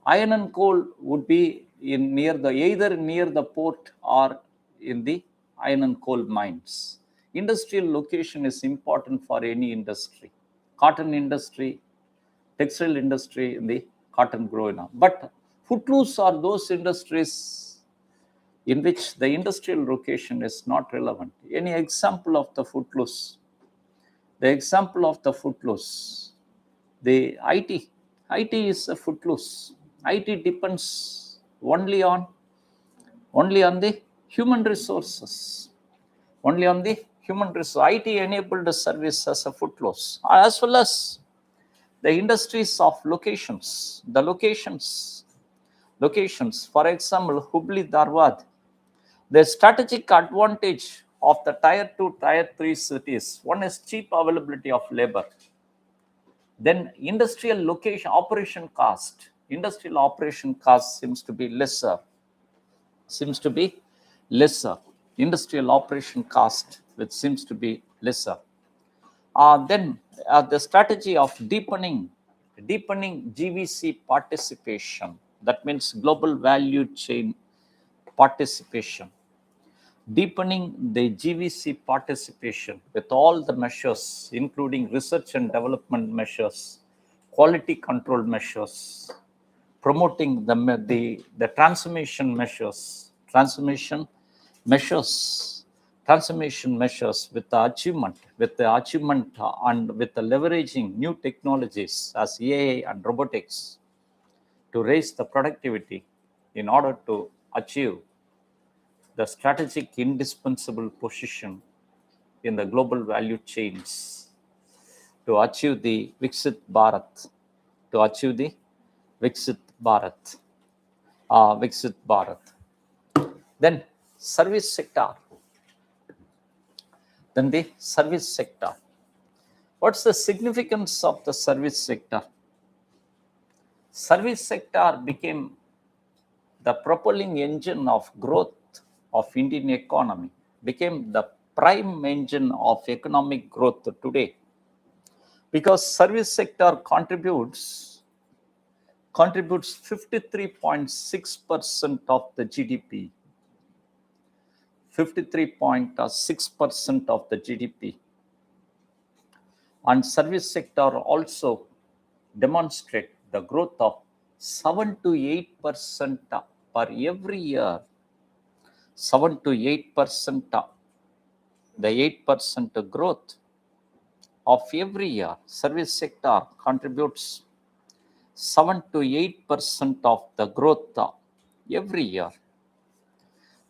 Iron and coal would be either near the port or in the iron and coal mines. Industrial location is important for any industry. Cotton industry, textile industry in the cotton growing up. But footloose are those industries in which the industrial location is not relevant. Any example of the footloose? The IT. IT is a footloose. IT depends only on the human resources. IT enabled service as a footloose, as well as the industries of locations. The locations. For example, Hubli Dharwad. The strategic advantage of the Tier 2, Tier 3 cities. One is cheap availability of labor. Then industrial location operation cost. Industrial operation cost seems to be lesser. Industrial operation cost, which seems to be lesser. Then the strategy of deepening GVC participation. That means global value chain participation. Deepening the GVC participation with all the measures, including research and development measures, quality control measures, promoting the transformation measures, transformation measures with the achievement and with the leveraging new technologies as AI and robotics to raise the productivity in order to achieve the strategic indispensable position in the global value chains to achieve the Viksit Bharat, Viksit Bharat, Viksit Bharat. Then service sector. Then the service sector. What's the significance of the service sector? Service sector became the propelling engine of growth of Indian economy, became the prime engine of economic growth today, because service sector contributes 53.6% of the GDP. 53.6% of the GDP. And service sector also demonstrate the growth of 7 to 8% per every year. 7 to 8%, the 8% growth of every year. Service sector contributes 7 to 8% of the growth every year.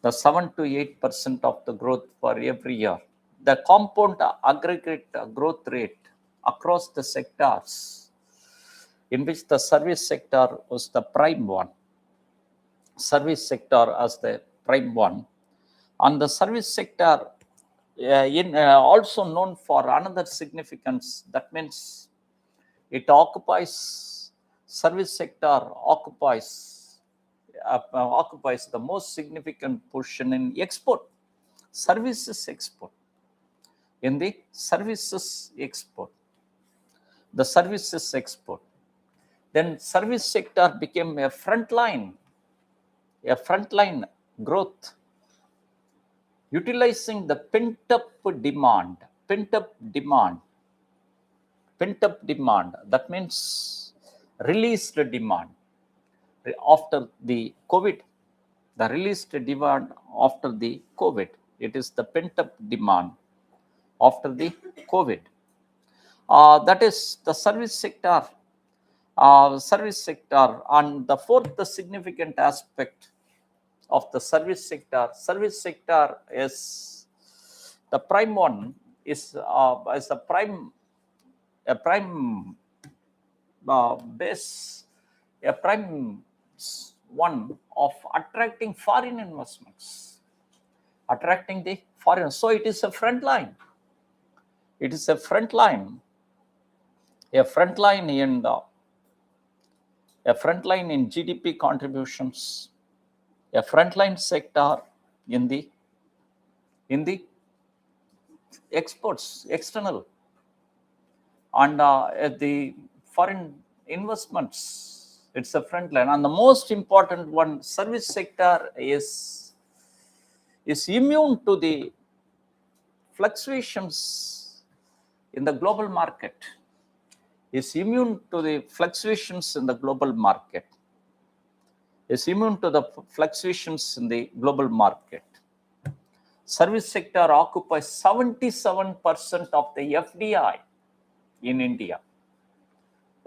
The 7 to 8% of the growth for every year. The compound aggregate growth rate across the sectors, in which the service sector was the prime one. Service sector as the prime one. And the service sector also known for another significance. That means it occupies, service sector occupies the most significant portion in export, services export. In the services export, the services export. Then service sector became a frontline growth, utilizing the pent-up demand. That means released demand after the COVID. The released demand after the COVID. It is the pent-up demand after the COVID. That is the service sector. And the fourth significant aspect of the service sector. Service sector is the prime one. Is a prime base, a prime one of attracting foreign investments, attracting the foreign. So it is a front line. It is a front line in GDP contributions, a frontline sector in the exports, external, and the foreign investments. It's a front line. And the most important one, service sector is immune to the fluctuations in the global market. Is immune to the fluctuations in the global market. Is immune to the fluctuations in the global market. Service sector occupies 77% of the FDI in India.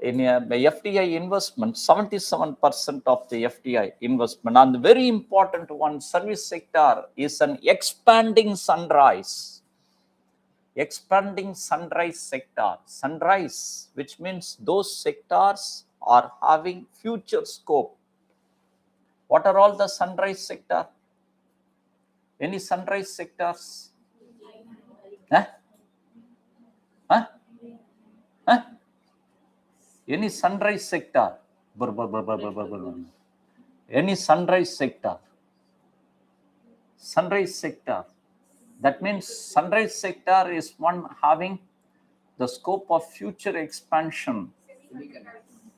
In FDI investment, 77% of the FDI investment. And the very important one, service sector is an expanding sunrise. Expanding sunrise sector. Sunrise, which means those sectors are having future scope. What are all the sunrise sector? Any sunrise sectors? Any sunrise sector? Any sunrise sector? Sunrise sector. That means sunrise sector is one having the scope of future expansion.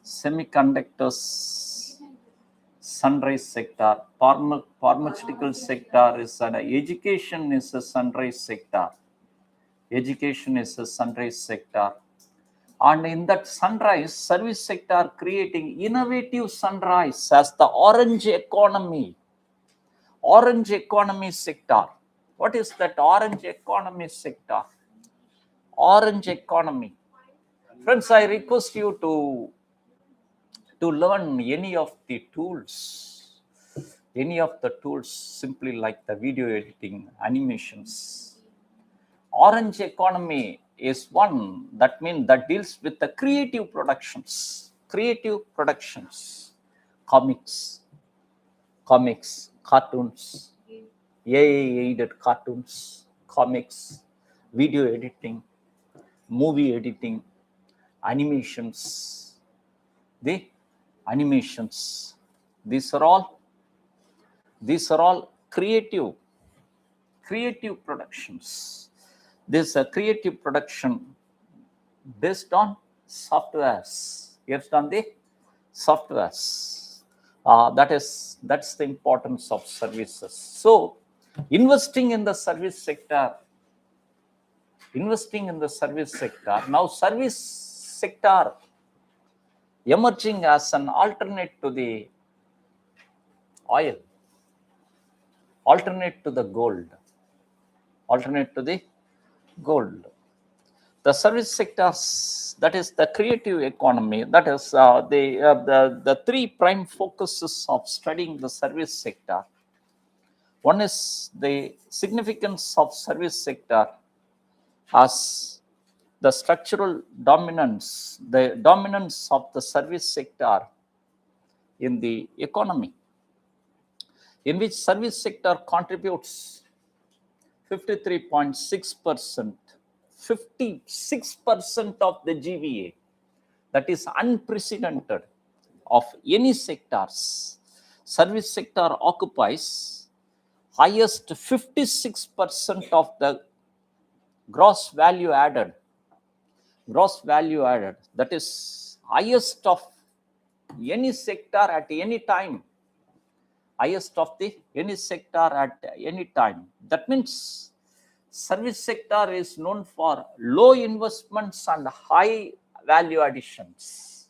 Semiconductors, sunrise sector. Pharmaceutical sector is an education is a sunrise sector. Education is a sunrise sector. And in that sunrise, service sector creating innovative sunrise as the orange economy sector. What is that orange economy sector? Orange economy. Friends, I request you to learn any of the tools, simply like the video editing, animations. Orange economy is one that deals with the creative productions, comics, cartoons, AI-aided cartoons, comics, video editing, movie editing, animations. The animations, these are all creative productions. This is a creative production based on softwares, that's the importance of services. So investing in the service sector, now service sector emerging as an alternate to the oil, alternate to the gold. The service sectors, that is the creative economy, that is the three prime focuses of studying the service sector. One is the significance of service sector as the structural dominance, the dominance of the service sector in the economy, in which service sector contributes 53.6%, 56% of the GVA. That is unprecedented of any sectors. Service sector occupies highest 56% of the gross value added. That is highest of any sector at any time. That means service sector is known for low investments and high value additions.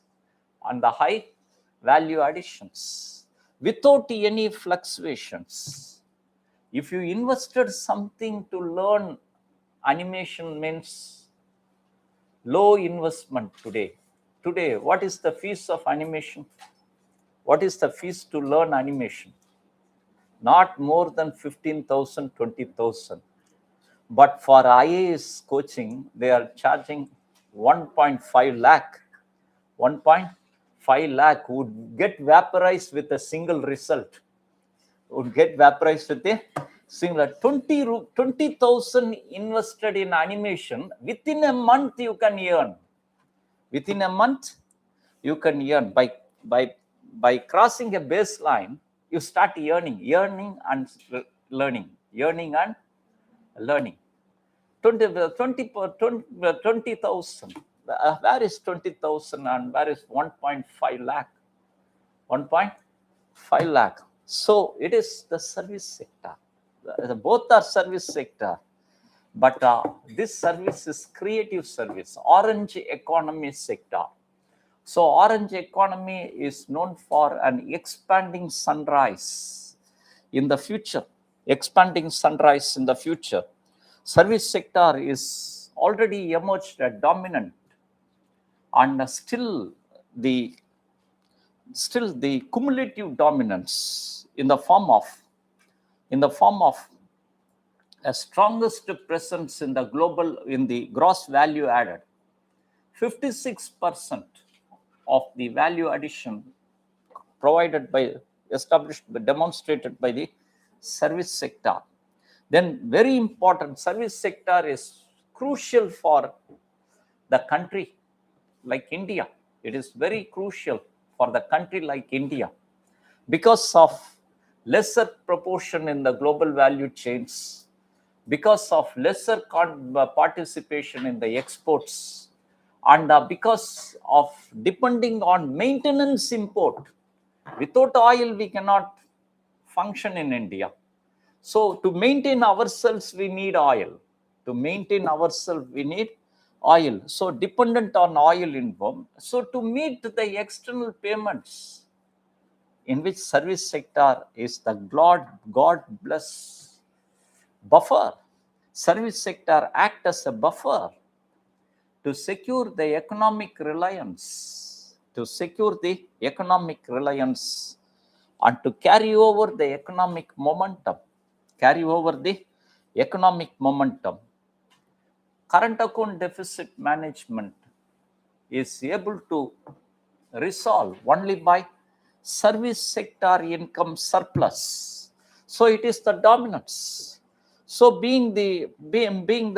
Without any fluctuations. If you invested something to learn animation, means low investment today. What is the fees of animation? What is the fees to learn animation? Not more than 15,000, 20,000. But for IAS coaching, they are charging 1.5 lakh. 1.5 lakh would get vaporized with a single result. 20,000 invested in animation. Within a month, you can earn. By crossing a baseline, you start earning and learning. 20,000. Where is 20,000 and where is 1.5 lakh? 1.5 lakh. So it is the service sector. Both are service sector. But this service is creative service, orange economy sector. So orange economy is known for an expanding sunrise in the future. Service sector is already emerged as dominant, and still the cumulative dominance in the form of a strongest presence in the gross value added. 56% of the value addition demonstrated by the service sector. Then very important, service sector is crucial for the country like India. It is very crucial for the country like India because of lesser proportion in the global value chains, because of lesser participation in the exports, and because of depending on maintenance import. Without oil, we cannot function in India. So to maintain ourselves, we need oil. So dependent on oil income. So to meet the external payments, in which service sector is the God bless buffer. Service sector act as a buffer to secure the economic reliance, and to carry over the economic momentum. Current account deficit management is able to resolve only by service sector income surplus. So it is the dominance. So being the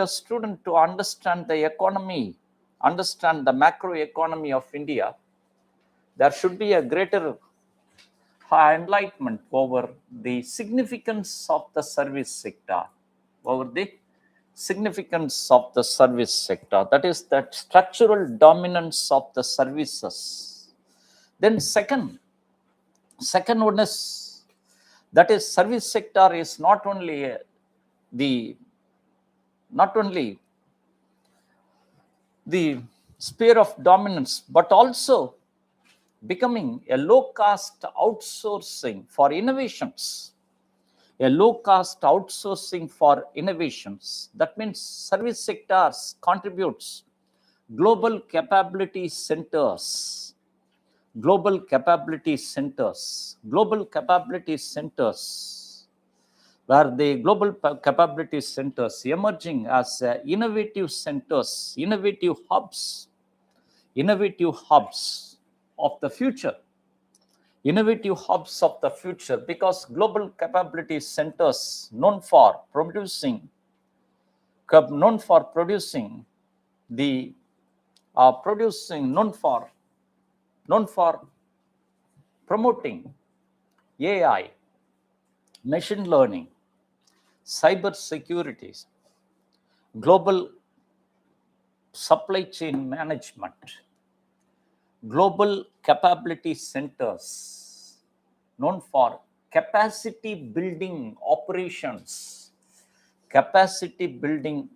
student to understand the economy, understand the macro economy of India, there should be a greater enlightenment over the significance of the service sector, that is, that structural dominance of the services. Then second one is, that is, service sector is not only the sphere of dominance, but also becoming a low-cost outsourcing for innovations. That means service sectors contributes global capability centers, where the global capability centers emerging as innovative centers, innovative hubs of the future. Because global capability centers known for promoting AI, machine learning, cyber security, global supply chain management, global capability centers known for capacity building operations, capacity building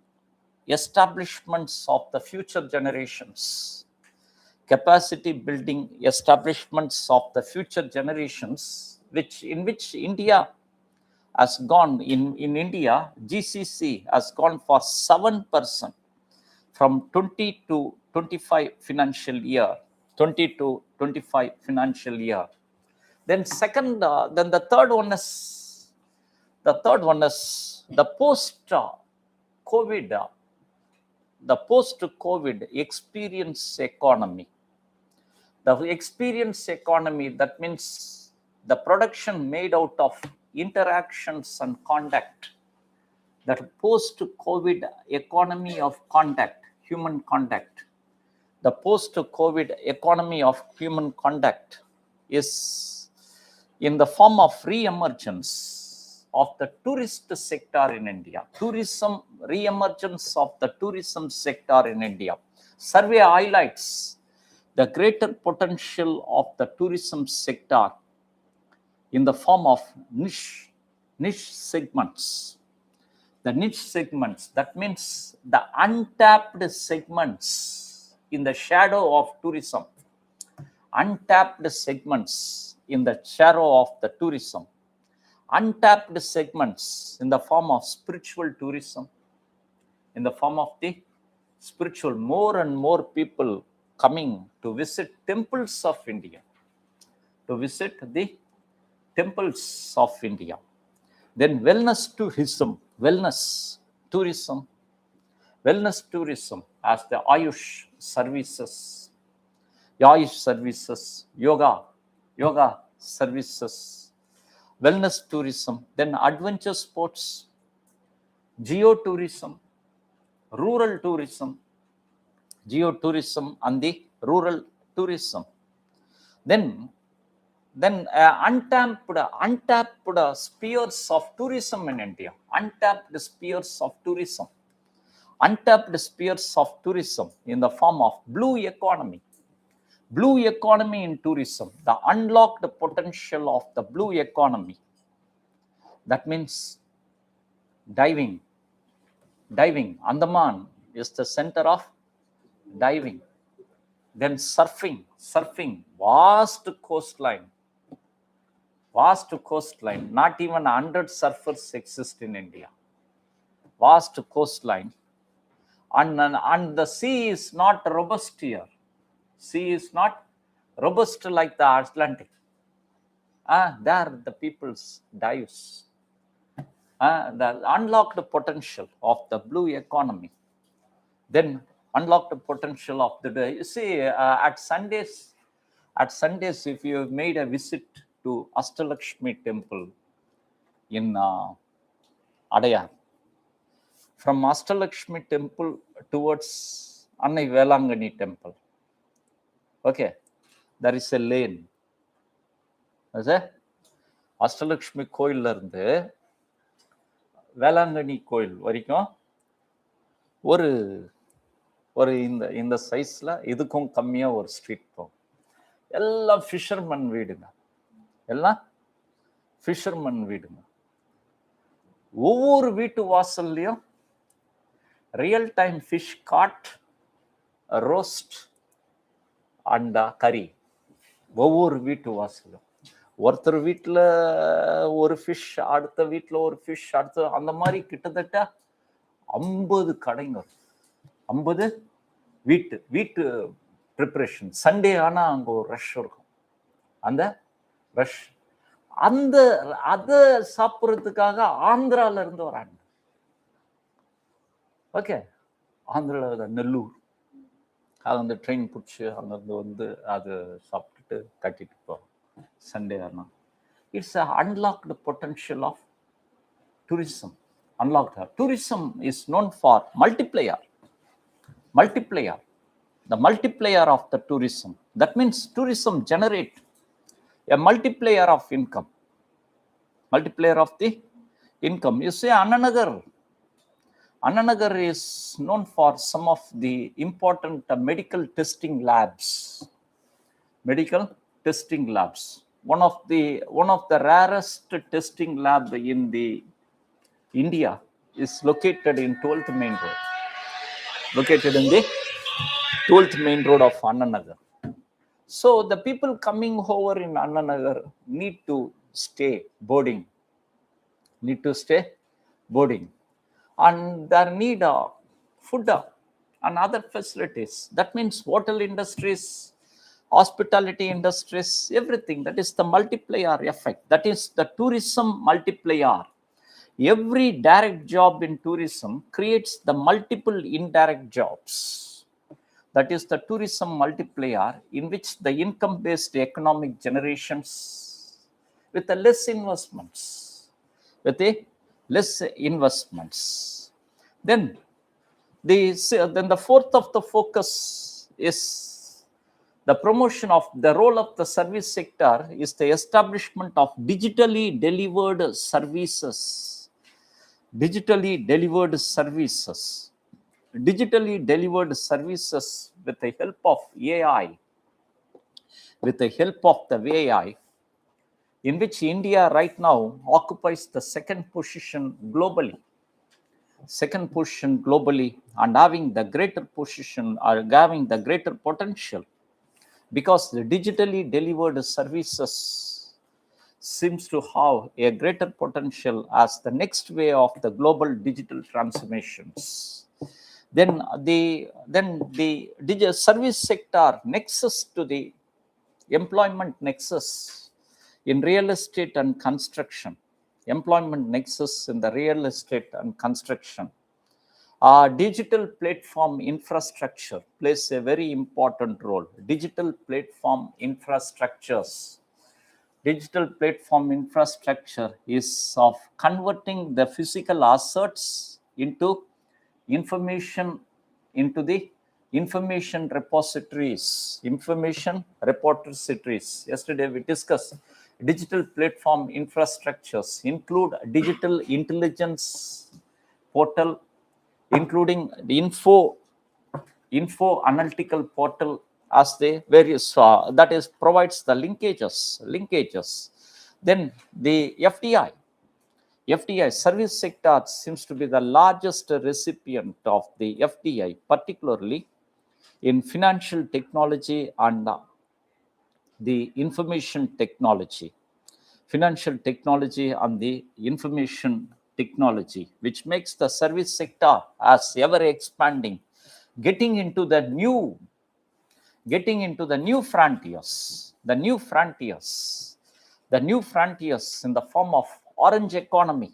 establishments of the future generations, in which India has gone, in India, GCC has gone for 7% from 20 to 25 financial year. Then the third one is the post-COVID experience economy. That means the production made out of interactions and contact. That post-COVID economy of contact, human contact. The post-COVID economy of human contact is in the form of re-emergence of the tourist sector in India. Re-emergence of the tourism sector in India. Survey highlights the greater potential of the tourism sector in the form of niche segments. The niche segments, that means the untapped segments in the shadow of tourism. Untapped segments in the shadow of the tourism. Untapped segments in the form of spiritual tourism. In the form of the spiritual, more and more people coming to visit temples of India. Then wellness tourism as the Ayush services, yoga services, wellness tourism, then adventure sports, geotourism, rural tourism, and the rural tourism. Then untapped spheres of tourism in India. Untapped spheres of tourism in the form of blue economy. Blue economy in tourism, the unlocked potential of the blue economy. That means diving. Andaman is the center of diving. Then surfing, vast coastline. Not even 100 surfers exist in India. vast coastline, and the sea is not robust here. Sea is not robust like the Atlantic. There the people's dives. The unlocked potential of the blue economy. Then unlocked potential of the day. You see, at Sundays, if you made a visit to Ashtalakshmi temple in Adayar, from Ashtalakshmi temple towards Annai Velangani temple, okay, there is a lane. Ashtalakshmi கோயில்ல இருந்து வேளாங்கண்ணி கோயில் வரைக்கும் ஒரு ஒரு இந்த சைஸ்ல இதுக்கும் கம்மியா ஒரு ஸ்ட்ரீட் போகும். எல்லாம் ஃபிஷர்மன் வீடுங்க. எல்லாம் ஃபிஷர்மன் வீடுங்க. ஒவ்வொரு வீட்டு வாசல்லையும் real time fish caught, roast and கறி. ஒவ்வொரு வீட்டு வாசலும் ஒருத்தர் வீட்டில் ஒரு ஃபிஷ், அடுத்த வீட்டில் ஒரு ஃபிஷ், அடுத்த அந்த மாதிரி கிட்டத்தட்ட 50 கடைங்க, 50 வீட்டு ப்ரிப்பரேஷன். சண்டே ஆனால் அங்கே ஒரு ரஷ் இருக்கும். அந்த ரஷ் அதை சாப்பிட்றதுக்காக ஆந்திரால இருந்து வராங்க. ஓகே, ஆந்திராவில் நெல்லூர், அது அந்த ட்ரெயின் பிடிச்சி அங்கேருந்து வந்து அது சாப்பிட்டுட்டு கட்டிட்டு போகிறோம். Sunday or not. It's an unlocked potential of tourism. Unlocked. Tourism is known for multiplier. The multiplier of the tourism. That means tourism generate a multiplier of income. Multiplier of the income. You say Annanagar is known for some of the important medical testing labs. Medical testing labs. One of the rarest testing lab in the India is located in 12th Main Road. Located in the 12th Main Road of Annanagar. So the people coming over in Annanagar need to stay boarding. And they need food and other facilities. That means hotel industries, hospitality industries, everything. That is the multiplier effect. That is the tourism multiplier. Every direct job in tourism creates the multiple indirect jobs. That is the tourism multiplier, in which the income-based economic generations with the less investments. Then the fourth of the focus is the promotion of the role of the service sector is the establishment of digitally delivered services. Digitally delivered services with the help of AI. With the help of the AI, in which India right now occupies the second position globally, and having the greater position or having the greater potential, because the digitally delivered services seems to have a greater potential as the next way of the global digital transformations. Then the digital service sector nexus to the employment nexus in real estate and construction. Employment nexus in the real estate and construction. Digital platform infrastructure plays a very important role. Digital platform infrastructures. Digital platform infrastructure is of converting the physical assets into information, into the information repositories. Yesterday we discussed digital platform infrastructures include digital intelligence portal, including the info analytical portal, as the various that is provides the linkages. Then the FDI service sector seems to be the largest recipient of the FDI, particularly in financial technology and the information technology. Financial technology and the information technology, which makes the service sector as ever expanding, getting into the new frontiers, the new frontiers in the form of orange economy,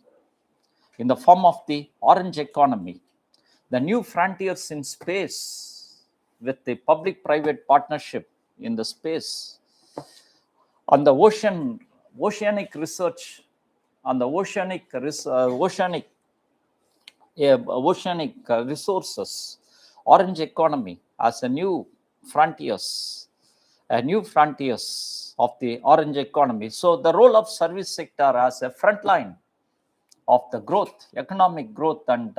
the new frontiers in space with the public-private partnership in the space, on the oceanic research, on the oceanic resources, orange economy as a new frontiers of the orange economy. So the role of service sector as a front line of the growth, economic growth, and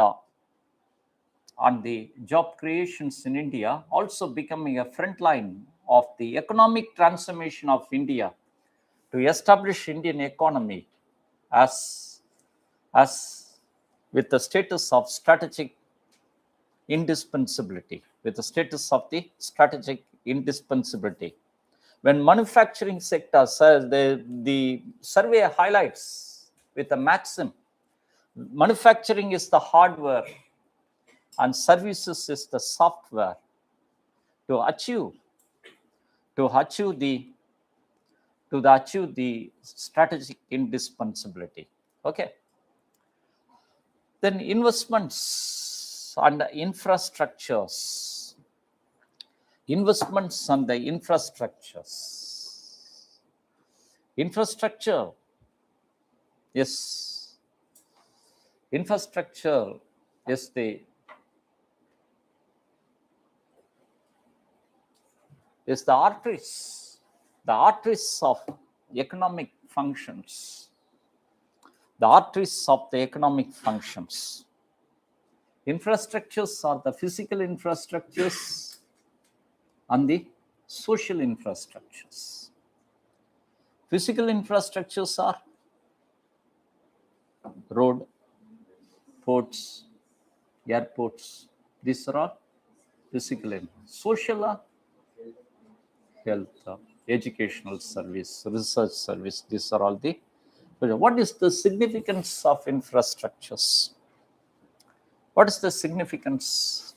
on the job creations in India, also becoming a front line of the economic transformation of India to establish Indian economy as with the status of strategic indispensability, When manufacturing sector says, the survey highlights with a maxim, manufacturing is the hardware and services is the software to achieve the strategic indispensability. Okay. Then investments and infrastructures. Infrastructure, yes. Infrastructure is the arteries of economic functions. Infrastructures are the physical infrastructures and the social infrastructures. Physical infrastructures are road, ports, airports. These are all physical. Social are health, educational service, research service. These are all the. What is the significance of infrastructures? What is the significance?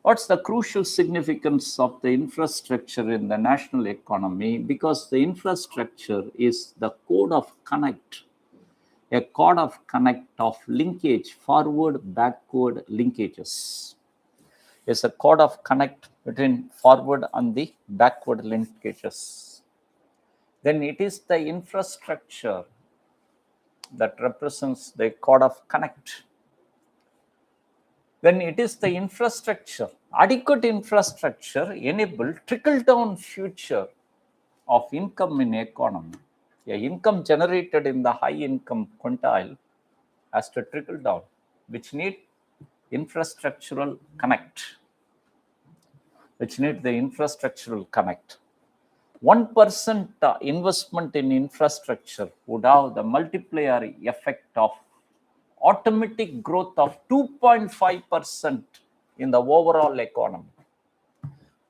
What's the crucial significance of the infrastructure in the national economy? Because the infrastructure is the code of connect, a code of connect of linkage, forward, backward linkages. It's a code of connect between forward and the backward linkages. Then it is the infrastructure that represents the code of connect. When it is the infrastructure, adequate infrastructure enable trickle-down future of income in economy. Income generated in the high-income quintile has to trickle down, which need infrastructural connect. 1% investment in infrastructure would have the multiplier effect of automatic growth of 2.5% in the overall economy.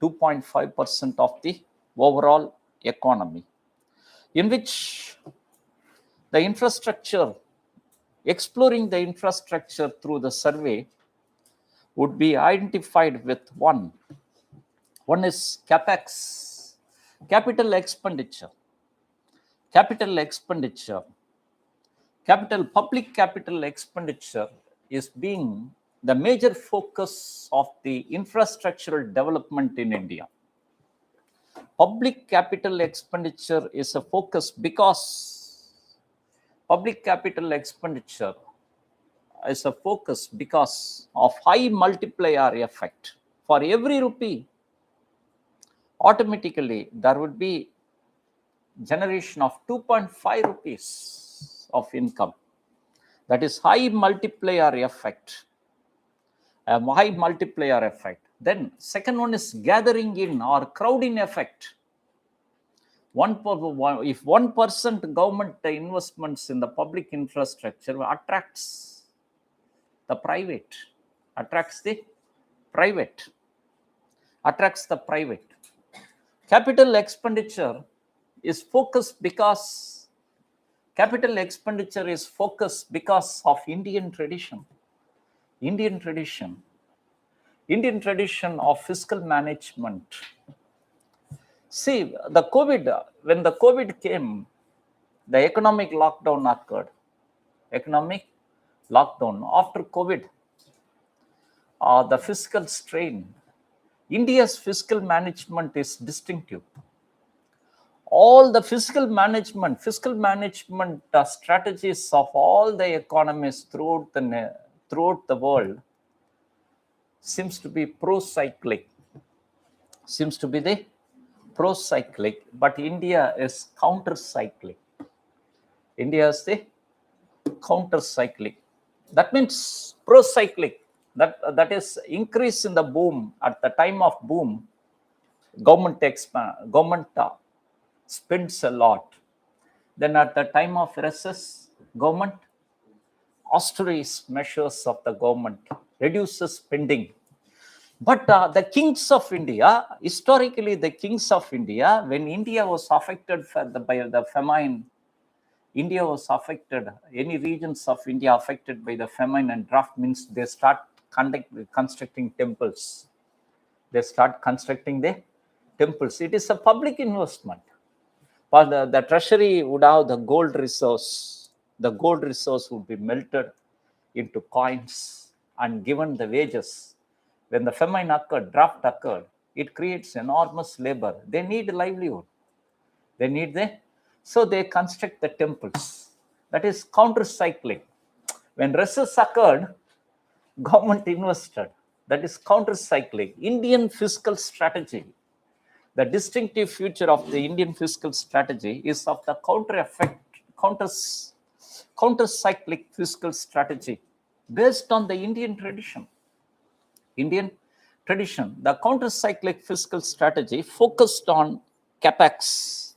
2.5% of the overall economy, in which the infrastructure, exploring the infrastructure through the survey would be identified with one. One is CAPEX, capital expenditure. Public capital expenditure is being the major focus of the infrastructural development in India. Public capital expenditure is a focus because of high multiplier effect. For every rupee, automatically there would be generation of 2.5 rupees of income. That is high multiplier effect. Then second one is gathering in or crowding effect. If 1% government investments in the public infrastructure attracts the private. Capital expenditure is focused because Capital expenditure is focused because of Indian tradition. Indian tradition of fiscal management. See, when the COVID came, the economic lockdown occurred. Economic lockdown. After COVID, the fiscal strain. India's fiscal management is distinctive. All the fiscal management strategies of all the economies throughout the world seems to be pro-cyclic. But India is counter-cyclic. That means pro-cyclic. That is increase in the boom. At the time of boom, government spends a lot. Then at the time of recess, government austerities measures of the government reduces spending. But the kings of India, historically the kings of India, when India was affected by the famine, India was affected, any regions of India affected by the famine and drought, means they start constructing temples. They start constructing the temples. It is a public investment. But the treasury would have the gold resource. The gold resource would be melted into coins and given the wages. When the famine occurred, drought occurred, it creates enormous labor. They need livelihood. So they construct the temples. That is counter-cyclic. When recess occurred, government invested. That is counter-cyclic. Indian fiscal strategy. The distinctive feature of the Indian fiscal strategy is of the counter-cyclic fiscal strategy based on the Indian tradition. The counter-cyclic fiscal strategy focused on CAPEX,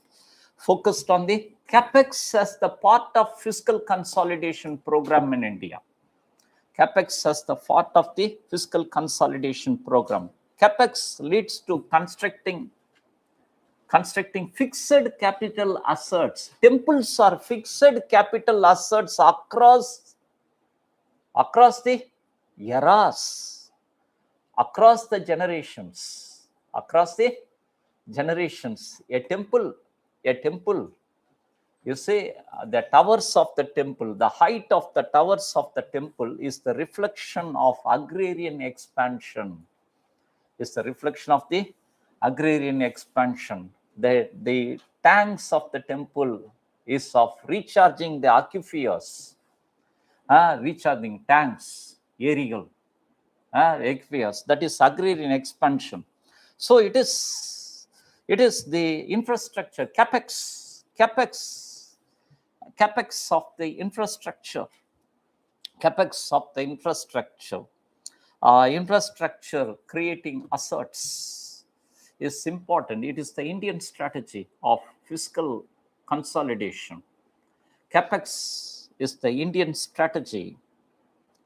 as the part of fiscal consolidation program in India. CAPEX as the part of the fiscal consolidation program. CAPEX leads to constructing fixed capital assets. Temples are fixed capital assets across the eras, across the generations. A temple, you see, the towers of the temple, the height of the towers of the temple is the reflection of agrarian expansion. The tanks of the temple is of recharging the aquifers, recharging tanks, aerial aquifers. That is agrarian expansion. So it is the infrastructure, CAPEX of the infrastructure. Infrastructure creating assets is important. It is the Indian strategy of fiscal consolidation. CAPEX is the Indian strategy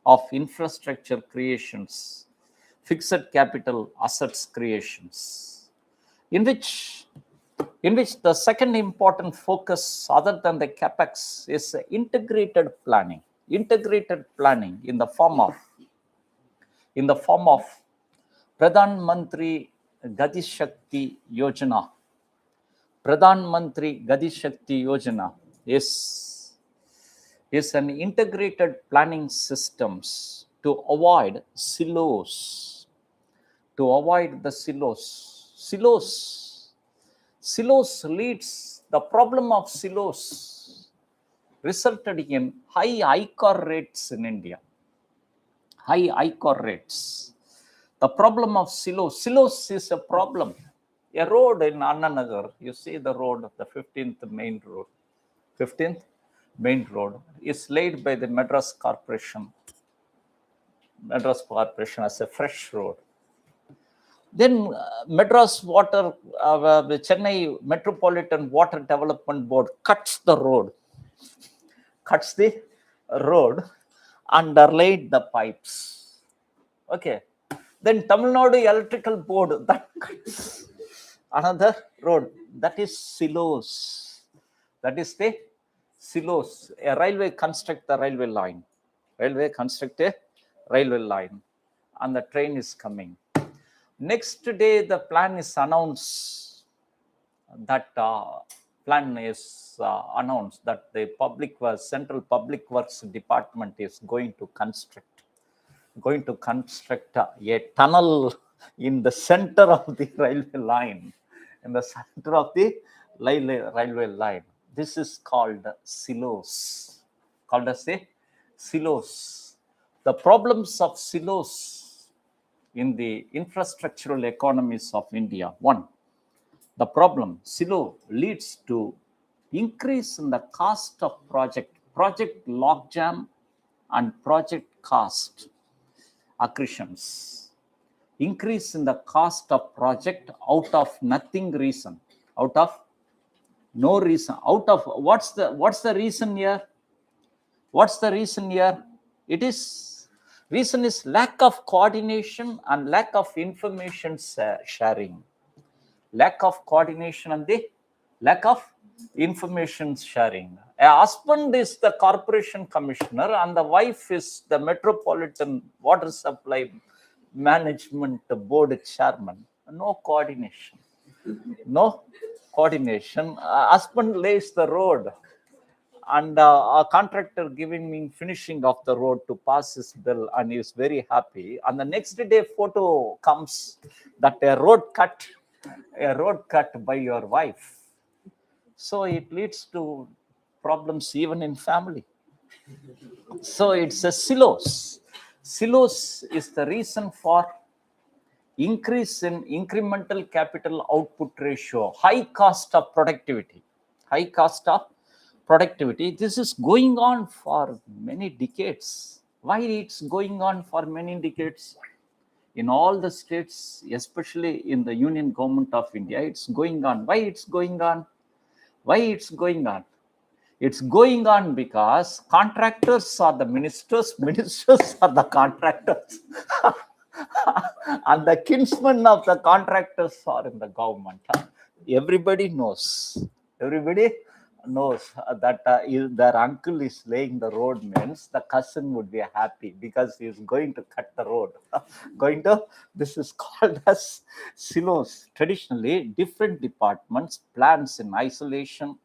of infrastructure creations, fixed capital assets creations, in which the second important focus other than the CAPEX is integrated planning in the form of Pradhan Mantri GatiShakti Yojana. Pradhan Mantri GatiShakti Yojana is an integrated planning systems to avoid silos. Silos leads, the problem of silos resulted in high ICOR rates in India. The problem of silos is a problem. A road in Anna Nagar, you see the road, the 15th main road is laid by the Madras Corporation as a fresh road. Then Madras Chennai Metropolitan Water Development Board cuts the road and laid the pipes. Okay. Then Tamil Nadu Electrical Board, that cuts another road. That is silos. silos. A railway construct the railway line. Railway construct a railway line, and the train is coming. Next day, the plan is announced. That plan is announced that the Central Public Works Department is going to construct a tunnel in the center of the railway line. In the center of the railway line. This is called silos. Called as a silos. The problems of silos in the infrastructural economies of India. One, the problem silo leads to increase in the cost of project logjam and project cost accretions. Increase in the cost of project out of nothing reason, out of no reason, out of what's the reason here? What's the reason here? Reason is lack of coordination and lack of information sharing. Lack of coordination and the lack of information sharing. A husband is the corporation commissioner and the wife is the Metropolitan Water Supply Management Board chairman. No coordination. No coordination. Husband lays the road and a contractor giving me finishing of the road to pass his bill, and he is very happy. And the next day photo comes that a road cut by your wife. So it leads to problems even in family. So it's a silos. Silos is the reason for increase in incremental capital output ratio, high cost of productivity. High cost of productivity. This is going on for many decades. Why it's going on for many decades? In all the states, especially in the Union Government of India, it's going on. Why it's going on? Why it's going on? It's going on because contractors are the ministers, ministers are the contractors, and the kinsmen of the contractors are in the government. Everybody knows. Everybody knows that if their uncle is laying the road means the cousin would be happy because he is going to cut the road. This is called as silos. Traditionally, different departments plans in isolation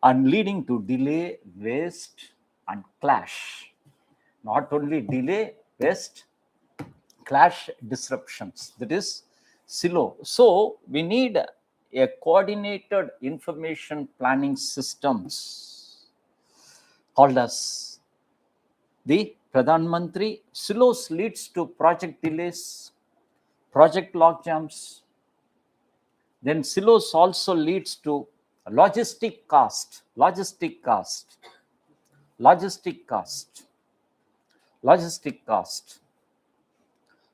and leading to delay, waste, and clash. Not only delay, waste, clash, disruptions. That is silo. So we need a coordinated information planning systems called as the Pradhan Mantri. Silos leads to project delays, project logjams. Then silos also leads to logistic cost.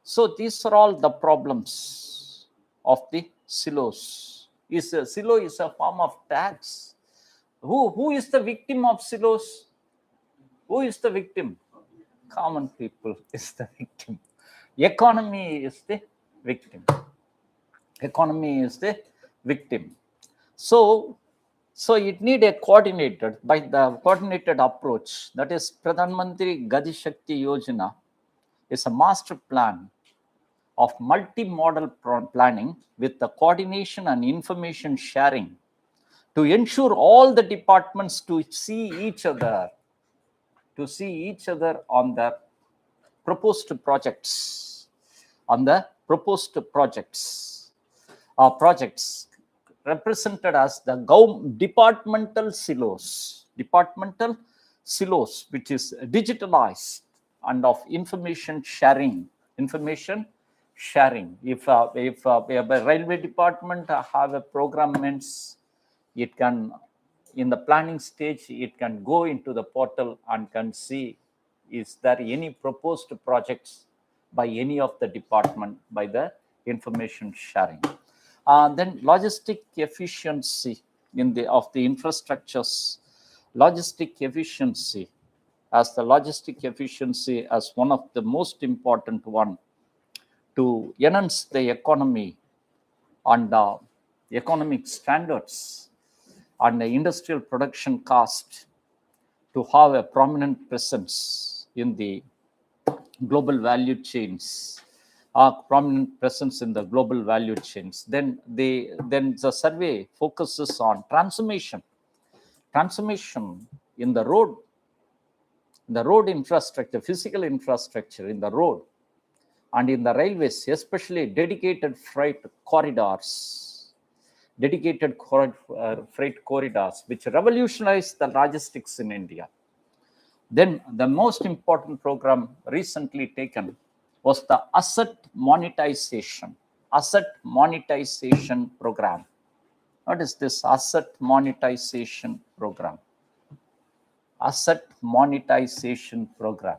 So these are all the problems of the silos. Silo is a form of tax. Who is the victim of silos? Who is the victim? Common people is the victim. Economy is the victim. Economy is the victim. So it need a coordinated approach. That is Pradhan Mantri GatiShakti Yojana is a master plan of multi-modal planning with the coordination and information sharing to ensure all the departments to see each other on the proposed projects, projects represented as the departmental silos, which is digitalized and of information sharing. If a railway department have a program means it can, in the planning stage, it can go into the portal and can see is there any proposed projects by any of the department by the information sharing. Then logistic efficiency of the infrastructures, logistic efficiency as one of the most important one to enhance the economy and economic standards. and the industrial production cost to have a prominent presence in the global value chains, prominent presence in the global value chains. Then the survey focuses on transformation in the road infrastructure, physical infrastructure in the road and in the railways, especially dedicated freight corridors, which revolutionized the logistics in India. Then the most important program recently taken was the asset monetization program. What is this asset monetization program? Asset monetization program.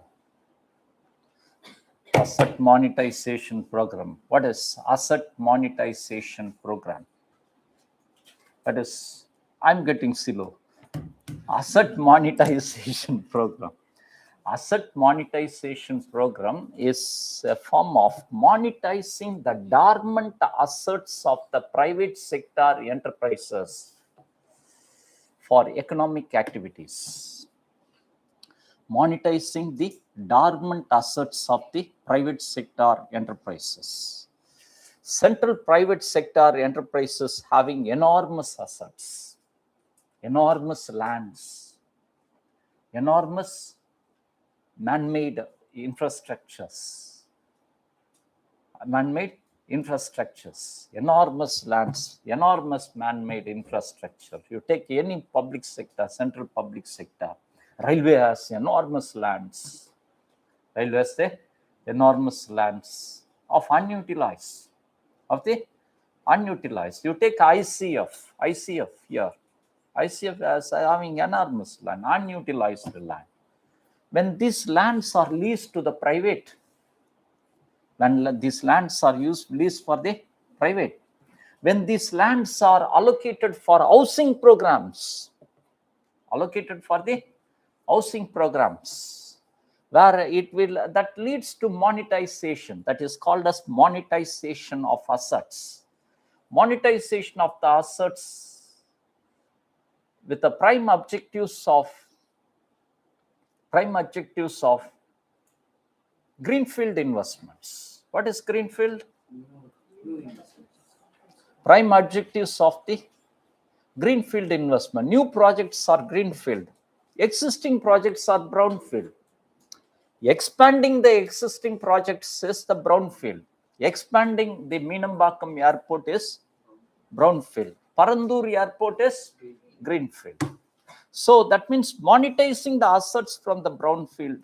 Asset monetization program. What is asset monetization program? That is, I'm getting slow. Asset monetization program. Asset monetization program is a form of monetizing the dormant assets of the private sector enterprises for economic activities. Monetizing the dormant assets of the private sector enterprises. Central private sector enterprises having enormous assets, enormous lands, enormous man-made infrastructures, enormous lands, enormous man-made infrastructure. You take any public sector, central public sector, railway has enormous lands. Railway has the enormous lands of unutilized. You take ICF here. ICF has having enormous land, unutilized land. When these lands are leased to the private, when these lands are leased for the private, when these lands are allocated for housing programs, where that leads to monetization, that is called as monetization of assets. Monetization of the assets with the prime objectives of greenfield investments. What is greenfield? Prime objectives of the greenfield investment. New projects are greenfield. Existing projects are brownfield. Expanding the existing projects is the brownfield. Expanding the Meenambakkam airport is brownfield. Parandur airport is greenfield. So that means monetizing the assets from the brownfield,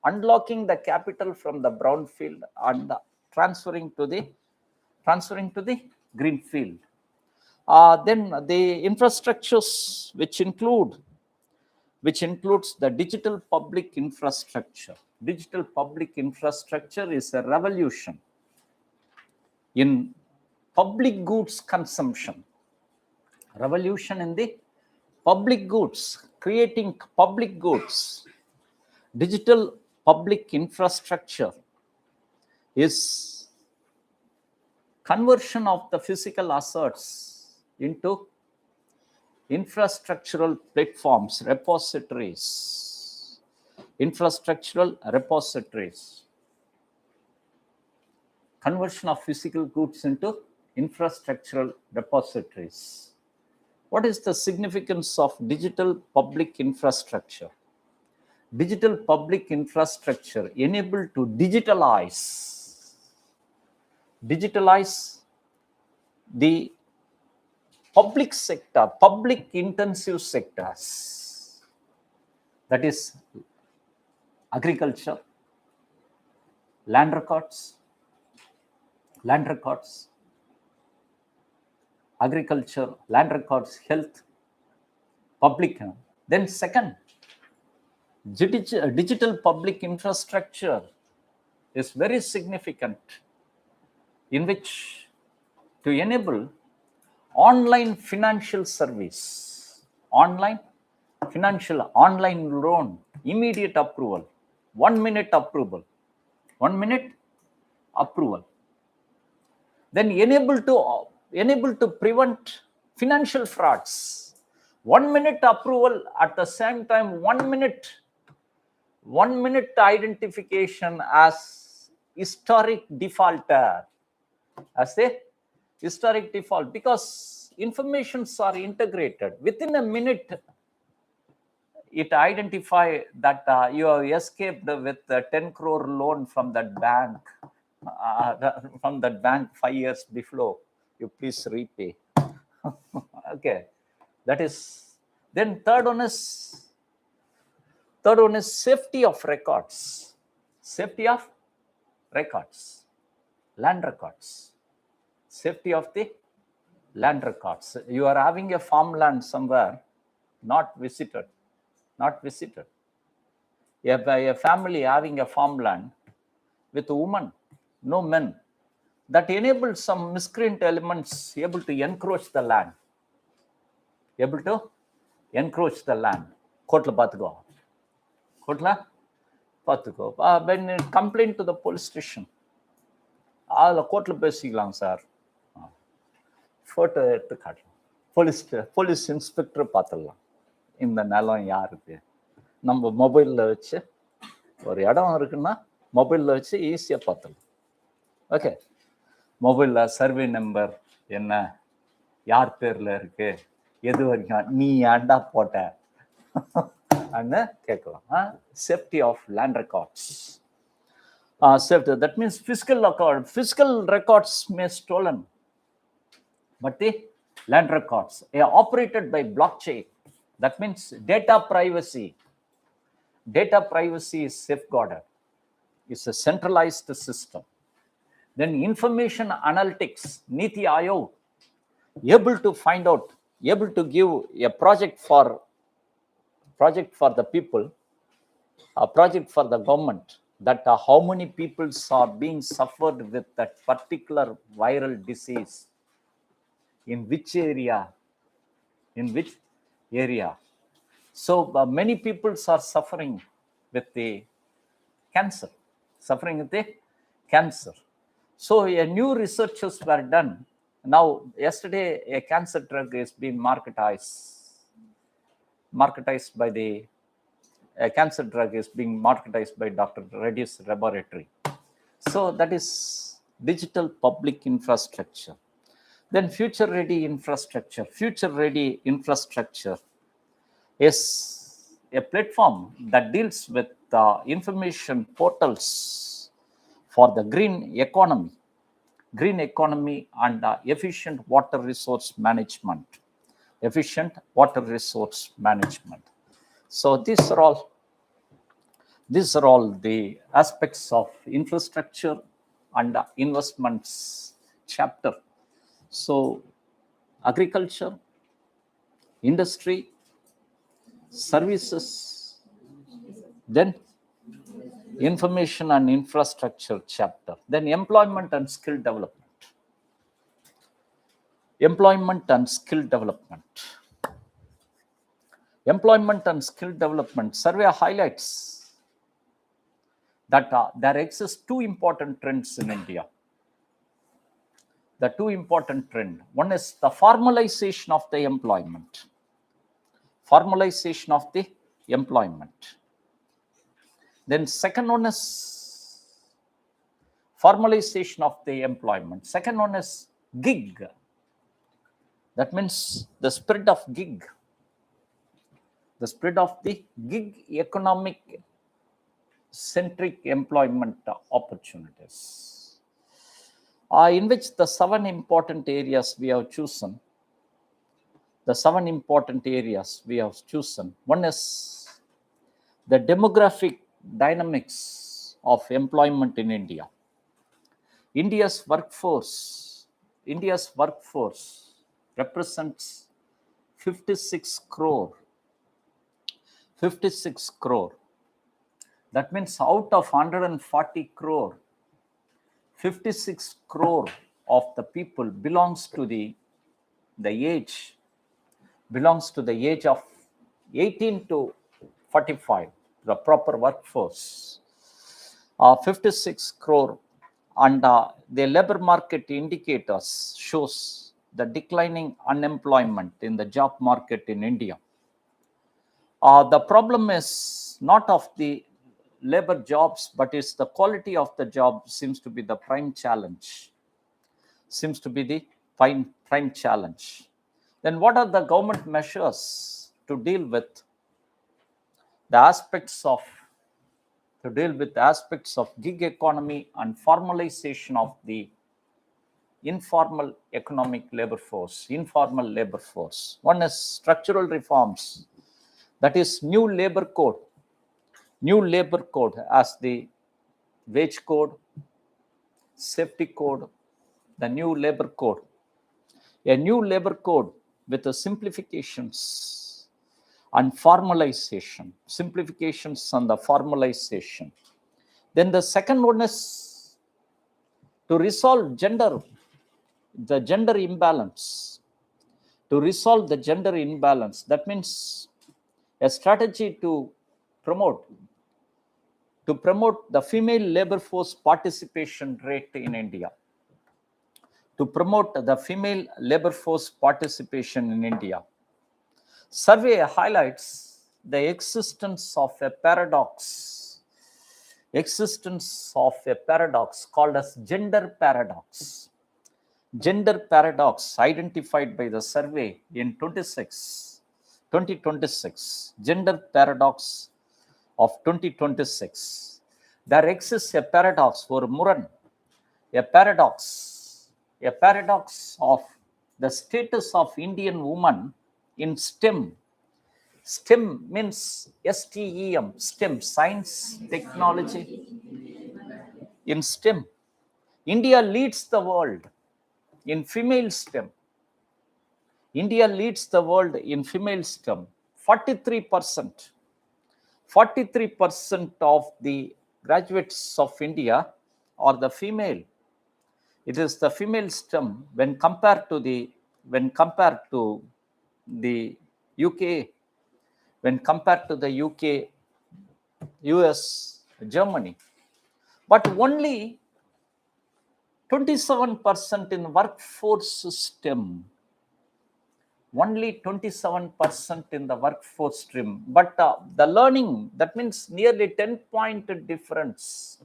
unlocking the capital from the brownfield and transferring to the greenfield. Then the infrastructures which includes the digital public infrastructure. Digital public infrastructure is a revolution in public goods consumption. Revolution in the public goods, creating public goods. Digital public infrastructure is conversion of the physical assets into infrastructural platforms, repositories. Conversion of physical goods into infrastructural repositories. What is the significance of digital public infrastructure? Digital public infrastructure enabled to digitalize the public sector, public intensive sectors, that is agriculture, land records, agriculture, land records, health, public health. Then second, digital public infrastructure is very significant, in which to enable online financial service, online loan, immediate approval, 1 minute approval. Then enable to prevent financial frauds. 1 minute approval, at the same time 1 minute identification as historic defaulter, as a historic default, because informations are integrated. Within a minute, it identify that you have escaped with a 10 crore loan from that bank, 5 years before. You please repay. Okay, that is. Then third one is safety of records. Safety of records, land records. Safety of the land records. You are having a farmland somewhere, not visited. A family having a farmland with a woman, no men, that enables some miscreant elements able to encroach the land. Kotla Pathuko. When complaint to the police station, courtla பேசிக்கலாம் sir. Photo எடுத்து காட்டலாம். Police inspector பார்த்துடலாம் இந்த நிலம் யாருக்கு. நம்ம மொபைலில் வச்சு ஒரு இடம் இருக்குன்னா மொபைலில் வச்சு ஈஸியாக பார்த்துடலாம். ஓகே, மொபைலில் சர்வே நம்பர் என்ன, யார் பேரில் இருக்கு, எது வரைக்கும் நீ ஏண்டா போட்ட அன்னு கேட்கலாம். Safety of land records. Safety, that means physical records may stolen, but the land records are operated by blockchain. That means data privacy is safeguarded. It's a centralized system. Then information analytics, Niti Aayog, able to find out, able to give a project for the people, a project for the government, that how many people are being suffered with that particular viral disease, in which area. So many people are suffering with the cancer. So a new researches were done. Now, yesterday, a cancer drug is being marketized by the a cancer drug is being marketized by Dr. Reddy's laboratory. So that is digital public infrastructure. Then future-ready infrastructure. Future-ready infrastructure is a platform that deals with information portals for the green economy and efficient water resource management. So these are all the aspects of infrastructure and investments chapter. So agriculture, industry, services, then information and infrastructure chapter, then employment and skill development. Employment and skill development survey highlights that there exist two important trends in India. The two important trends. One is the formalization of the employment. Then second one is formalization of the employment. Second one is gig. That means the spread of gig. The spread of the gig economic centric employment opportunities, in which the 7 important areas we have chosen. One is the demographic dynamics of employment in India. India's workforce represents 56 crore. That means out of 140 crore, 56 crore of the people belongs to the age of 18 to 45, the proper workforce. 56 crore, and the labor market indicators shows the declining unemployment in the job market in India. The problem is not of the labor jobs, but it's the quality of the job seems to be the prime challenge. Prime challenge. Then what are the government measures to deal with the aspects of gig economy and formalization of the informal labor force? One is structural reforms, that is new labor code as the wage code, safety code, the new labor code. A new labor code with the simplifications and formalization. Then the second one is to resolve the gender imbalance. That means a strategy to promote the female labor force participation rate in India. Survey highlights the existence of a paradox called as gender paradox. Identified by the survey in 2026, gender paradox of 2026. There exists a paradox for Muran, a paradox of the status of Indian woman in STEM. STEM means STEM, STEM, science, technology. In STEM, India leads the world in female STEM. 43% of the graduates of India are the female. It is the female STEM when compared to the UK, US, Germany. But only 27% in workforce STEM. Only 27% in the workforce stream. But the learning, that means nearly 10-point difference.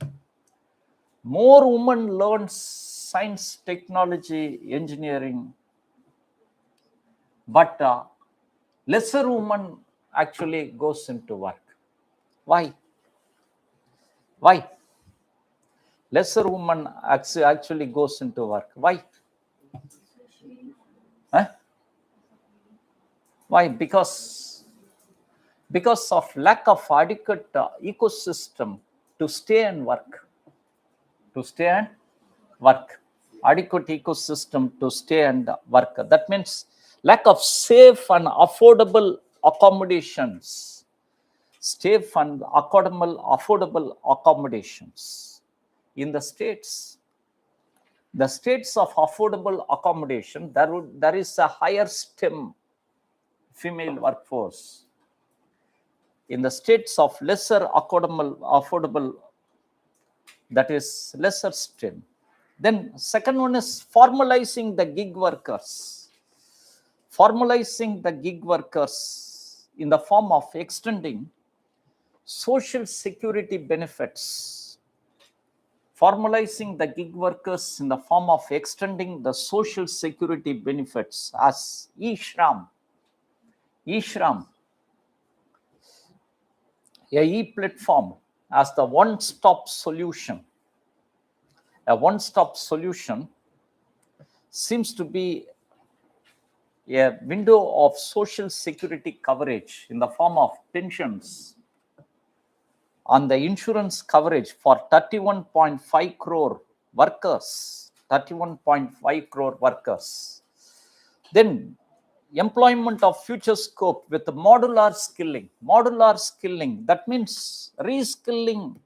More women learn science, technology, engineering, but lesser women actually goes into work. Why? Lesser women actually goes into work. Why? Why? Because of lack of adequate ecosystem to stay and work. Adequate ecosystem to stay and work. That means lack of safe and affordable accommodations. Affordable accommodations in the states. The states of affordable accommodation, there is a higher STEM female workforce. In the states of lesser affordable, that is lesser STEM. Then second one is formalizing the gig workers. In the form of extending social security benefits. Formalizing the gig workers in the form of extending the social security benefits as e-Shram, a e-platform as the one-stop solution. A one-stop solution seems to be a window of social security coverage in the form of pensions on the insurance coverage for 31.5 crore workers. Then employment of future scope with modular skilling. That means reskilling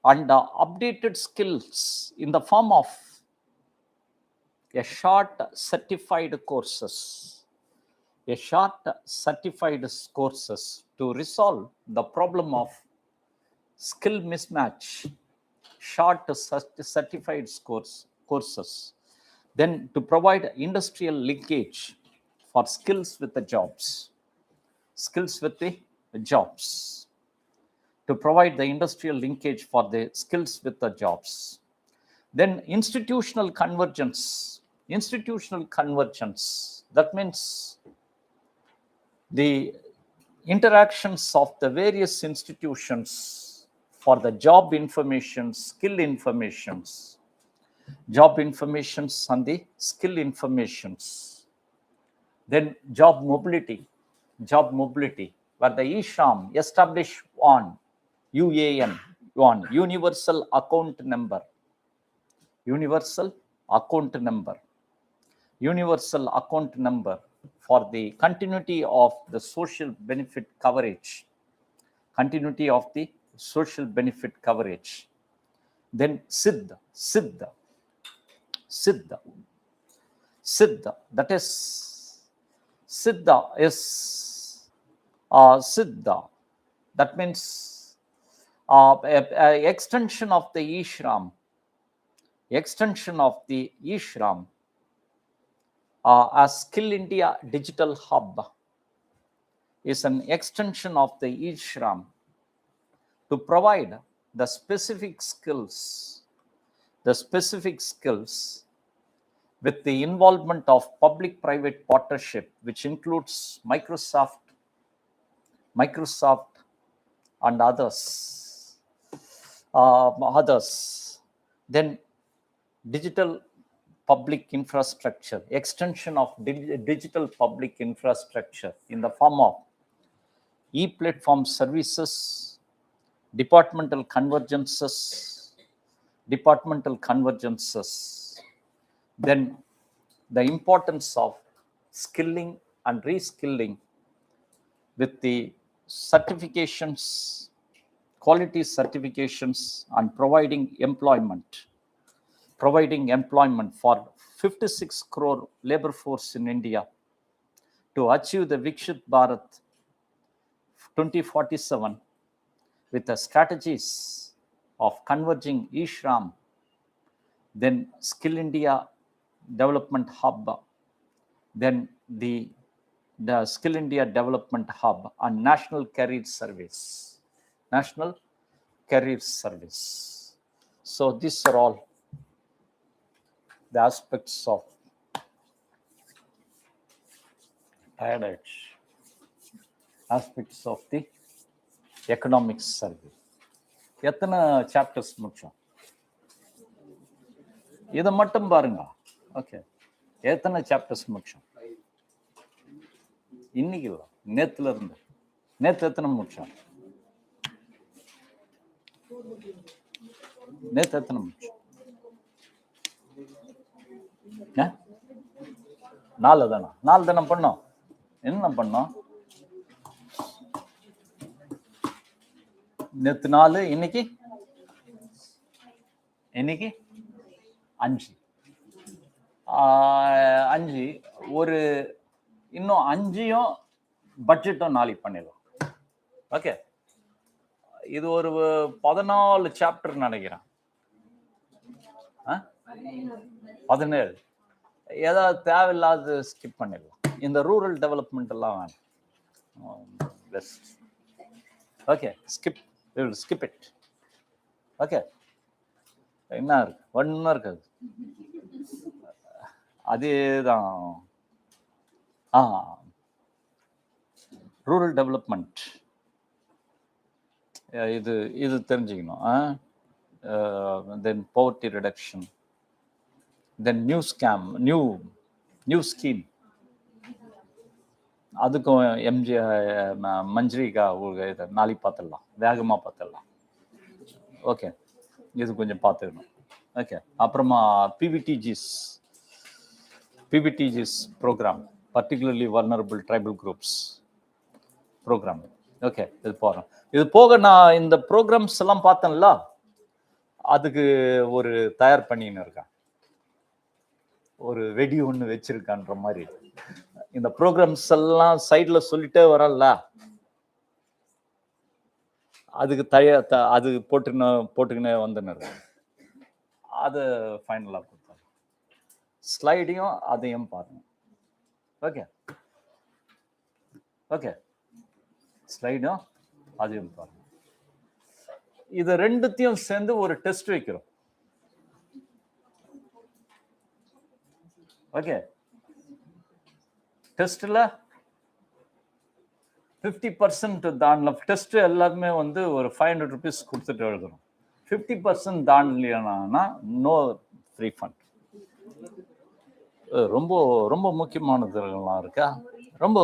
and updated skills in the form of a short certified courses to resolve the problem of skill mismatch. Short certified courses. Then to provide industrial linkage for skills with the jobs. Skills with the jobs. To provide the industrial linkage for the skills with the jobs. Then institutional convergence. Institutional convergence. That means the interactions of the various institutions for the job information, skill informations, job informations and the skill informations. Then job mobility, where the eShram established on UAN, on universal account number, universal account number for the continuity of the social benefit coverage, Then Siddha, that is Siddha. That means extension of the eShram, as Skill India Digital Hub is an extension of the eShram to provide the specific skills with the involvement of public-private partnership, which includes Microsoft and others. Then digital public infrastructure, extension of digital public infrastructure in the form of e-platform services, departmental convergences. Then the importance of skilling and reskilling with the certifications, quality certifications, and providing employment for 56 crore labor force in India to achieve the Viksit Bharat 2047 with the strategies of converging eShram, then Skill India Development Hub, then the Skill India Development Hub and National Career Service. So these are all the aspects of the economic survey. எத்தனை chapters முடிச்சோம்? இதை மட்டும் பாருங்க. Okay, எத்தனை chapters முடிச்சோம்? இன்னைக்கு இல்லை, நேத்துல இருந்து. நேத்து எத்தனை முடிச்சோம்? நேத்து எத்தனை முடிச்சோம்? 4 தானா? 4 தானே பண்ணோம். என்ன பண்ணோம்? நேத்து 4, இன்னைக்கு 5. ஒரு இன்னும் 5யும் பட்ஜெட்டும் நாளைக்கு பண்ணிடலாம். ஓகே, இது ஒரு 14 சாப்டர் நினைக்கிறேன். 17. ஏதாவது தேவையில்லாத ஸ்கிப் பண்ணிடலாம். இந்த ரூரல் டெவலப்மெண்ட் எல்லாம் வேணும். Best. Okay, skip it. Okay, என்ன இருக்கு? ஒன்றும் இருக்காது. அதேதான். ரூரல் டெவலப்மெண்ட் இது தெரிஞ்சுக்கணும். தென் poverty reduction, then new scheme. அதுக்கும் மஞ்சிரிகா நாளைக்கு பார்த்துடலாம், வேகமாக பார்த்துடலாம். ஓகே, இது கொஞ்சம் பார்த்துக்கணும். ஓகே, அப்புறமா PVTGs program, particularly vulnerable tribal groups program. Okay, இது போகிறோம். இது போக நான் இந்த ப்ரோக்ராம்ஸ் எல்லாம் பார்த்தேன்ல, அதுக்கு ஒரு தயார் பண்ணின்னு இருக்கேன். ஒரு வெடி ஒன்று வச்சிருக்கான்ற மாதிரி. இந்த ப்ரோக்ராம்ஸ் எல்லாம் சைட்ல சொல்லிட்டே வரல, அதுக்கு அது போட்டுக்கினே வந்துன்னு இருக்கு. அது ஃபைனலாக கொடுத்தாங்க. ஸ்லைடையும் அதையும் பாருங்க. ஓகே ஓகே, ஸ்லைடும் அதையும் பாருங்க. இது ரெண்டுத்தையும் சேர்ந்து ஒரு டெஸ்ட் வைக்கிறோம். ஓகே, டெஸ்ட்ல 50% தாண்டல. டெஸ்ட் எல்லாருமே வந்து ஒரு 500 rupees கொடுத்துட்டு எழுதணும். 50% தாண்டலையானா நோ ரீஃபண்ட். ரொம்ப ரொம்ப முக்கியமானதுலாம் இருக்கா. ரொம்ப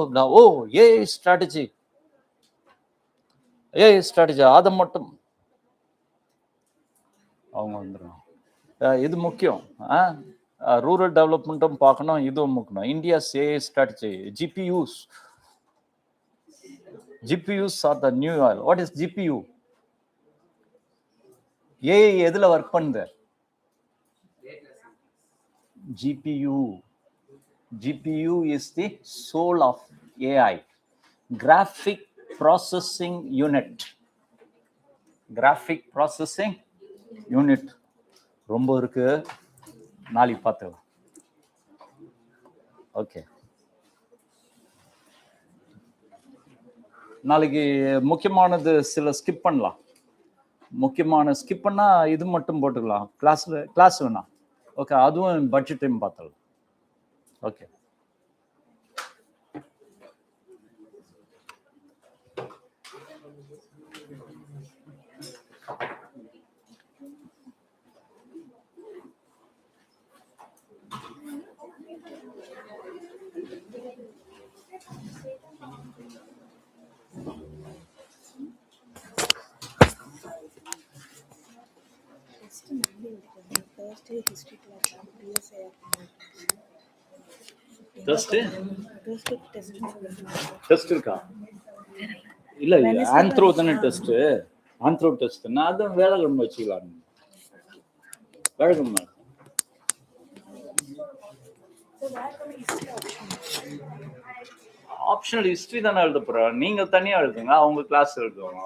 ஏஐ ஸ்ட்ராட்டஜி அதை மட்டும் அவங்க வந்துடும். இது முக்கியம். ரூரல் டெவலப்மெண்ட்டும் பார்க்கணும், இதுவும் முக்கியம். India's AI strategy. GPUs are the new oil. What is GPU? AI எதுல ஒர்க் பண்ணுது? GPU is the soul of AI. Graphic processing unit. ரொம்ப இருக்கு, நாளைக்கு பார்த்துக்கலாம். ஓகே, நாளைக்கு முக்கியமானது சில ஸ்கிப் பண்ணலாம். முக்கியமான ஸ்கிப் பண்ணா இது மட்டும் போட்டுக்கலாம். கிளாஸ் வேணாம். ஓகே, அதுவும் பட்ஜெட் டைம் பார்த்தலாம். ஓகே, டெஸ்ட் இருக்கா? இல்ல ஆந்த்ரோ தானே டெஸ்ட். ஆந்த்ரோ டெஸ்ட்னா அது வேலைக்கிழமை வச்சுக்கலாம். வேலைக்கிழமை ஆப்ஷனல் ஹிஸ்டரி தானே எழுத போறோம். நீங்க தனியா எழுதுங்க, அவங்க கிளாஸ் எழுதுவாங்க.